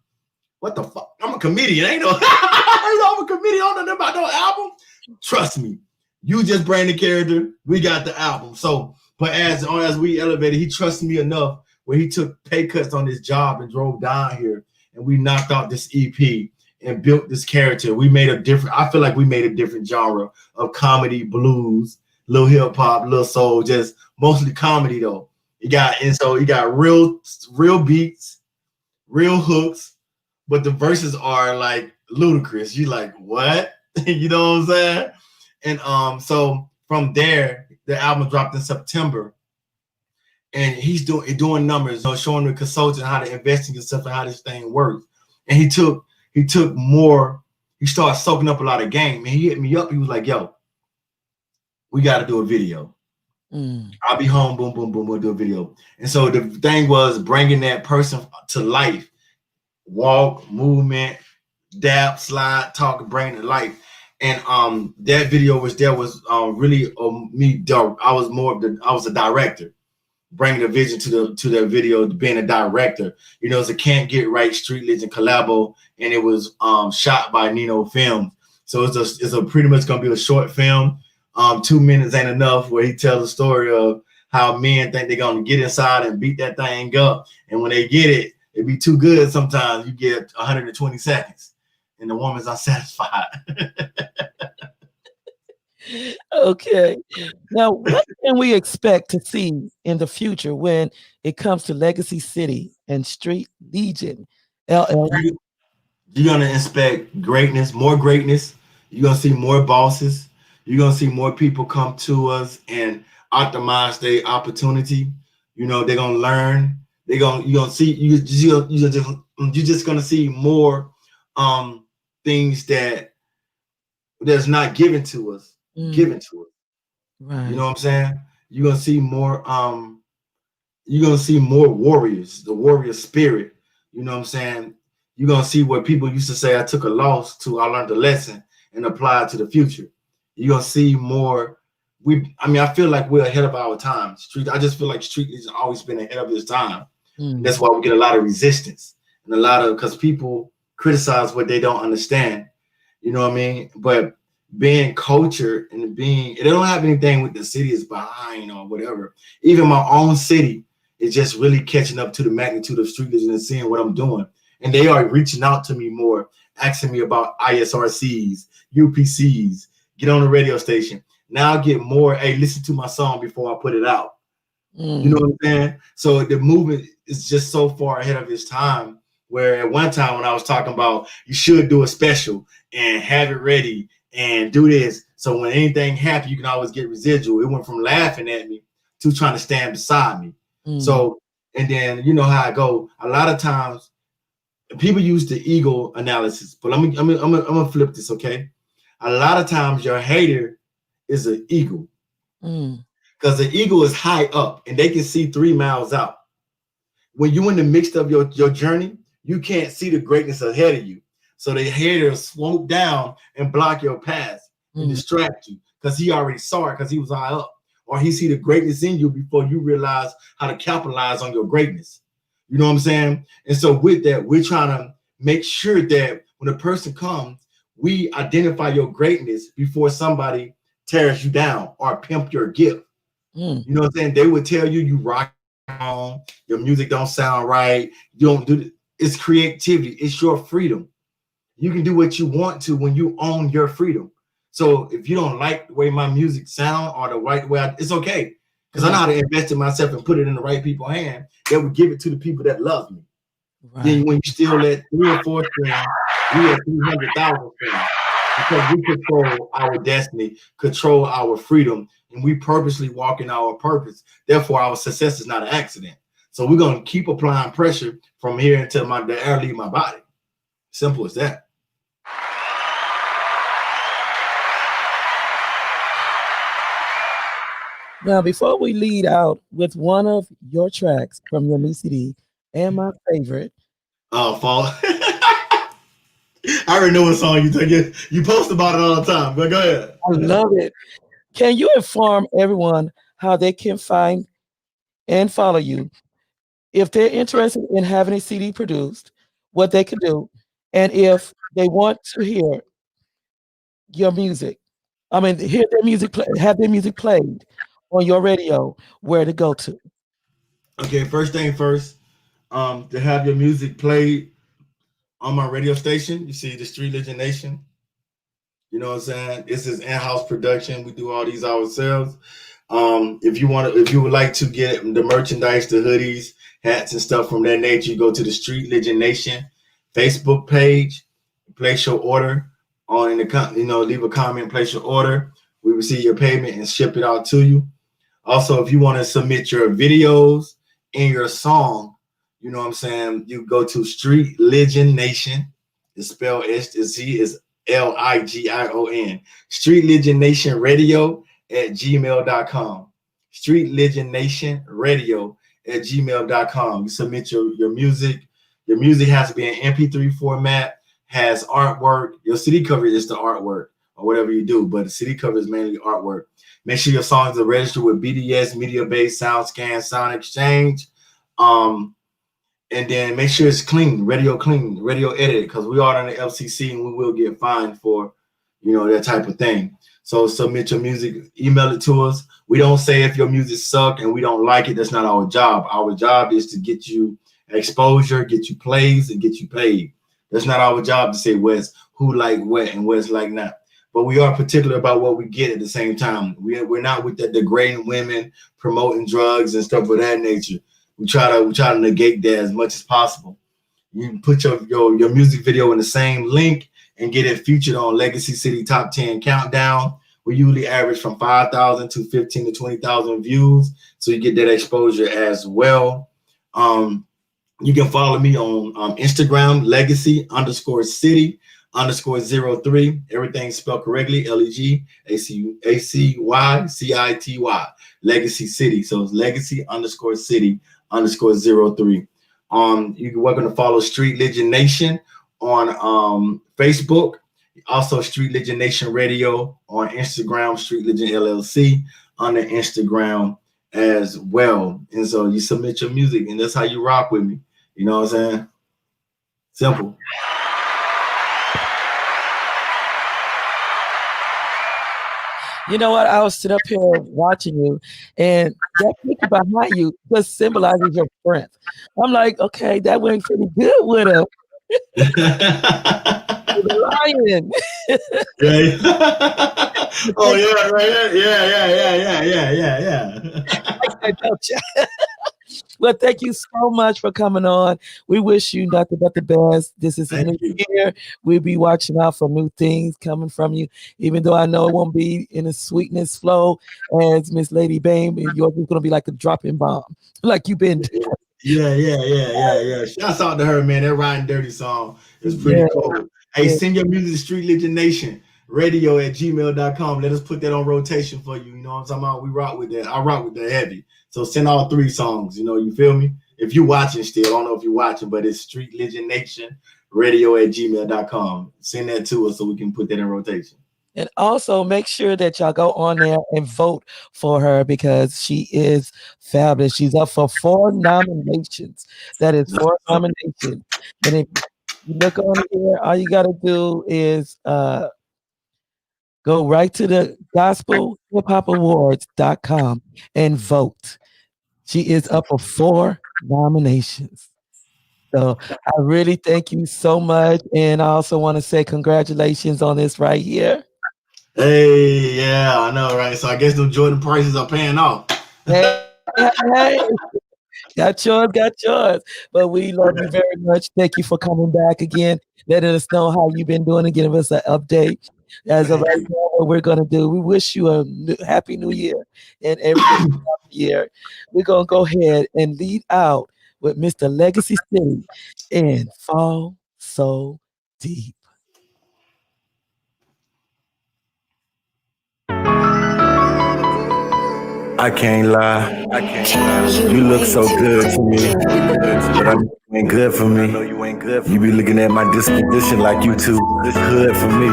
What the fuck? I'm a comedian, ain't no I'm a comedian, I don't know about no album. Trust me. You just bring the character, we got the album. So, but as we elevated, he trusted me enough where he took pay cuts on his job and drove down here, and we knocked out this EP and built this character. I feel like we made a different genre of comedy, blues, little hip hop, little soul, just mostly comedy though. You got real beats, real hooks, but the verses are like ludicrous. You like, what? You know what I'm saying? And so from there, the album dropped in September, and he's doing numbers, showing the consultant how to invest in yourself and how this thing works. And he took more. He started soaking up a lot of game, and he hit me up. He was like, "Yo, we got to do a video. I'll be home. Boom, boom, boom. We'll do a video." And so the thing was bringing that person to life, walk, movement, dab, slide, talk, bring it to life. And that video was really me. I was a director, bringing the vision to the video, being a director. You know, it's a Can't Get Right Street Legend collabo, and it was shot by Nino Films. So it's a pretty much gonna be a short film. 2 minutes ain't enough, where he tells the story of how men think they're gonna get inside and beat that thing up, and when they get it, it be too good. Sometimes you get 120 seconds. And the woman's unsatisfied. Okay. Now, what can we expect to see in the future when it comes to Legacy City and Street Legion? LL? You're going to expect greatness, more greatness. You're going to see more bosses. You're going to see more people come to us and optimize their opportunity. You know, they're going to learn. You're just going to see more things that's not given to us, given to us. Right. You know what I'm saying? You're gonna see more warriors, the warrior spirit. You know what I'm saying? You're gonna see where people used to say, I took a loss to I learned a lesson and applied to the future. You're gonna see more. I feel like we're ahead of our time. I just feel like Street has always been ahead of its time. That's why we get a lot of resistance and because people criticize what they don't understand, you know what I mean? But being culture and it don't have anything with the city is behind or whatever. Even my own city is just really catching up to the magnitude of Street Legend and seeing what I'm doing. And they are reaching out to me more, asking me about ISRCs, UPCs, get on the radio station. Now get more, hey, listen to my song before I put it out. You know what I'm saying? So the movement is just so far ahead of its time, where at one time when I was talking about you should do a special and have it ready and do this, so when anything happens, you can always get residual. It went from laughing at me to trying to stand beside me. So, and then you know how I go. A lot of times people use the ego analysis, but I'm gonna flip this, okay? A lot of times your hater is an eagle. Because the eagle is high up and they can see 3 miles out. When you're in the midst of your journey, you can't see the greatness ahead of you. So the hater swoop down and block your path and distract you because he already saw it because he was high up. Or he see the greatness in you before you realize how to capitalize on your greatness. You know what I'm saying? And so with that, we're trying to make sure that when a person comes, we identify your greatness before somebody tears you down or pimp your gift. You know what I'm saying? They would tell you rock on, your music don't sound right, you don't do it. It's creativity, it's your freedom. You can do what you want to when you own your freedom. So if you don't like the way my music sound or the right way, it's okay. Because I know how to invest in myself and put it in the right people's hand. They would give it to the people that love me. Then when you still let 3 or 4 streams, we have 300,000 streams. Because we control our destiny, control our freedom, and we purposely walk in our purpose. Therefore, our success is not an accident. So we're going to keep applying pressure from here until the air leave my body. Simple as that. Now, before we lead out with one of your tracks from your new CD and my favorite. Fall. I already know what song you take. You post about it all the time, but go ahead. I love it. Can you inform everyone how they can find and follow you if they're interested in having a CD produced, what they can do, and if they want to hear your music, hear their music, have their music played on your radio, where to go to? Okay, first thing first, to have your music played on my radio station, you see the Street Legend Nation. You know what I'm saying? This is in-house production. We do all these ourselves. If you would like to get the merchandise, the hoodies, hats, and stuff from that nature, you go to the Street Legend Nation Facebook page, place your order on leave a comment, place your order. We receive your payment and ship it out to you. Also, if you want to submit your videos and your song, you know what I'm saying, you go to Street Legend Nation. It's spelled STreetLegion. Street Legend Nation Radio at gmail.com. Street Legend Nation Radio at gmail.com. You submit your music. Your music has to be in MP3 format, has artwork. Your CD cover is the artwork or whatever you do, but the CD cover is mainly artwork. Make sure your songs are registered with BDS, Media Base, SoundScan, Sound Exchange. And then make sure it's clean, radio edited, because we are on the FCC and we will get fined for, that type of thing. So submit your music, email it to us. We don't say if your music sucks and we don't like it. That's not our job. Our job is to get you exposure, get you plays, and get you paid. That's not our job to say who like what and what's like not. But we are particular about what we get at the same time. We're not with that degrading women, promoting drugs and stuff of that nature. We try to negate that as much as possible. You can put your music video in the same link and get it featured on Legacy City Top 10 Countdown. We usually average from 5,000 to 15 to 20,000 views, so you get that exposure as well. You can follow me on Instagram, Legacy_City_03. Everything's spelled correctly, LEGACYCITY, Legacy City. So it's Legacy_City_03. You're welcome to follow Street Legend Nation on Facebook. Also Street Legend Nation Radio on Instagram, Street Legend LLC on the Instagram as well. And so you submit your music and that's how you rock with me. You know what I'm saying? Simple. You know what? I was sitting up here watching you, and that picture behind you just symbolizes your strength. I'm like, okay, that went pretty good with him. Ryan. Yeah. Oh yeah, right. Yeah. I don't you? Well, thank you so much for coming on. We wish you nothing but the best. This is a Thank new you. year. We'll be watching out for new things coming from you, even though I know it won't be in a sweetness flow as Miss Lady Bain, but yours is going to be like a dropping bomb, like you've been. Yeah. Shouts out to her, man. That Riding Dirty song is pretty Yeah, cool. Hey, yeah. send your music to Street Legend Nation radio at gmail.com. Let us put that on rotation for you. You know what I'm talking about? We rock with that. I rock with that heavy. So send all 3 songs. You feel me? If you're watching still, I don't know if you're watching, but it's Street Legend Nation radio at gmail.com. Send that to us so we can put that in rotation. And also make sure that y'all go on there and vote for her because she is fabulous. She's up for 4 nominations. That is 4 nominations. And if you look on here, all you got to do is go right to the gospelhiphopawards.com and vote. She is up for 4 nominations. So I really thank you so much. And I also want to say congratulations on this right here. Hey, yeah, I know, right? So I guess the Jordan prices are paying off. Hey. Got yours. But we love you very much. Thank you for coming back again, letting us know how you've been doing and giving us an update. As of right now, what we're going to do, we wish you a happy new year and every year. We're going to go ahead and lead out with Mr. Legacy City and Fall So Deep. I can't lie. You look so good to me, but I know you ain't good for me. You be looking at my disposition like you too good for me.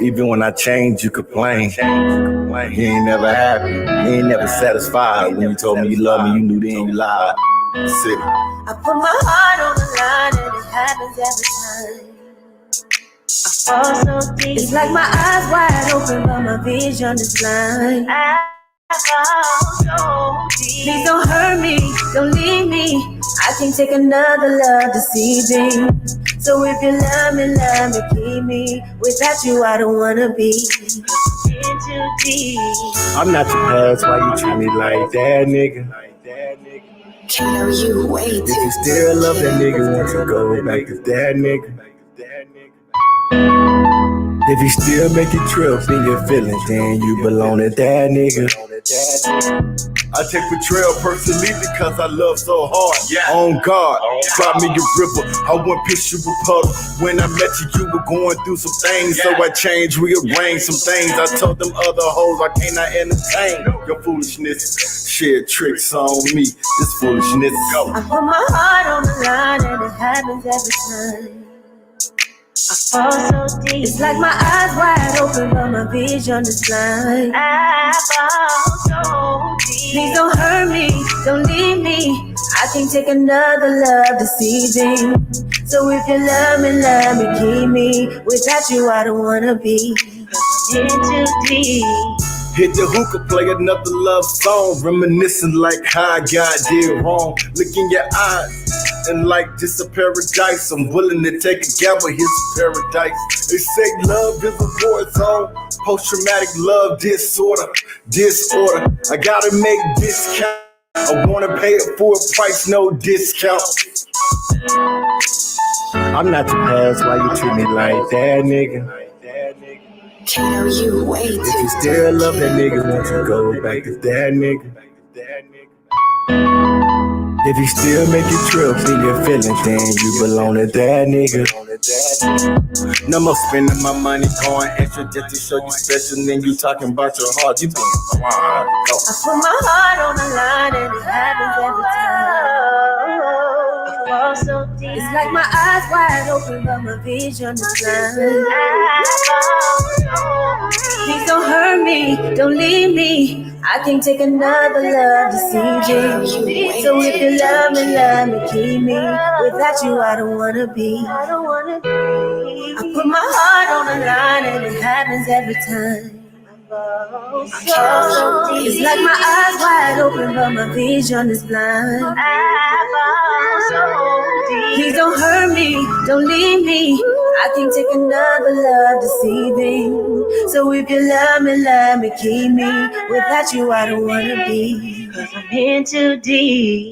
Even when I change, you complain. You ain't never happy. You ain't never satisfied. When you told me you love me, you knew then you lied. City. I put my heart on the line and it happens every time. I fall so deep. It's like my eyes wide open, but my vision is blind. I fall so deep. Please don't hurt me, don't leave me. I can't take another love deceiving. So if you love me, keep me. Without you, I don't wanna be in too deep. I'm not your past, why you treat me like that, nigga? Can you wait? If you still love that nigga, won't you go back to that nigga? If he still make you trip in your feelings, then you belong to that nigga. I take betrayal personally because I love so hard. On God, drop me a ripper. I wouldn't piss you a puddle. When I met you, you were going through some things, so I changed, rearranged some things. I told them other hoes I cannot entertain your foolishness. Share tricks on me, this foolishness. Go. I put my heart on the line and it happens every time. I fall so deep. It's like my eyes wide open, but my vision is blind. I fall so deep. Please don't hurt me, don't leave me. I can't take another love deceiving. So if you love me, keep me. Without you, I don't wanna be in too deep. Hit the hookah, play another love song, reminiscing like how I did wrong. Look in your eyes, and like this a paradise. I'm willing to take a gamble, here's a paradise. They say love is a war zone, post-traumatic love disorder. I gotta make discount. I wanna pay a full price, no discount. I'm not your past, why you treat me like that, nigga? Can you wait? If you still love that nigga, won't you go back to that nigga? If he still make you trip in your feelings, then you belong to that nigga. No more spending my money going extra just to show you special. Then you talking about your heart, you being blind. I put my heart on the line and it happens every time. I fall so deep. It's like my eyes wide open, but my vision is blind. Please don't hurt me, don't leave me. I can't take another love deceiving. So if you love me, keep me. Without you, I don't wanna be. I put my heart on the line and it happens every time. It's like my eyes wide open, but my vision is blind. Please don't hurt me, don't leave me. I can't take another love deceiving. So if you love me, keep me. Without you, I don't wanna be. 'Cause I'm in too deep.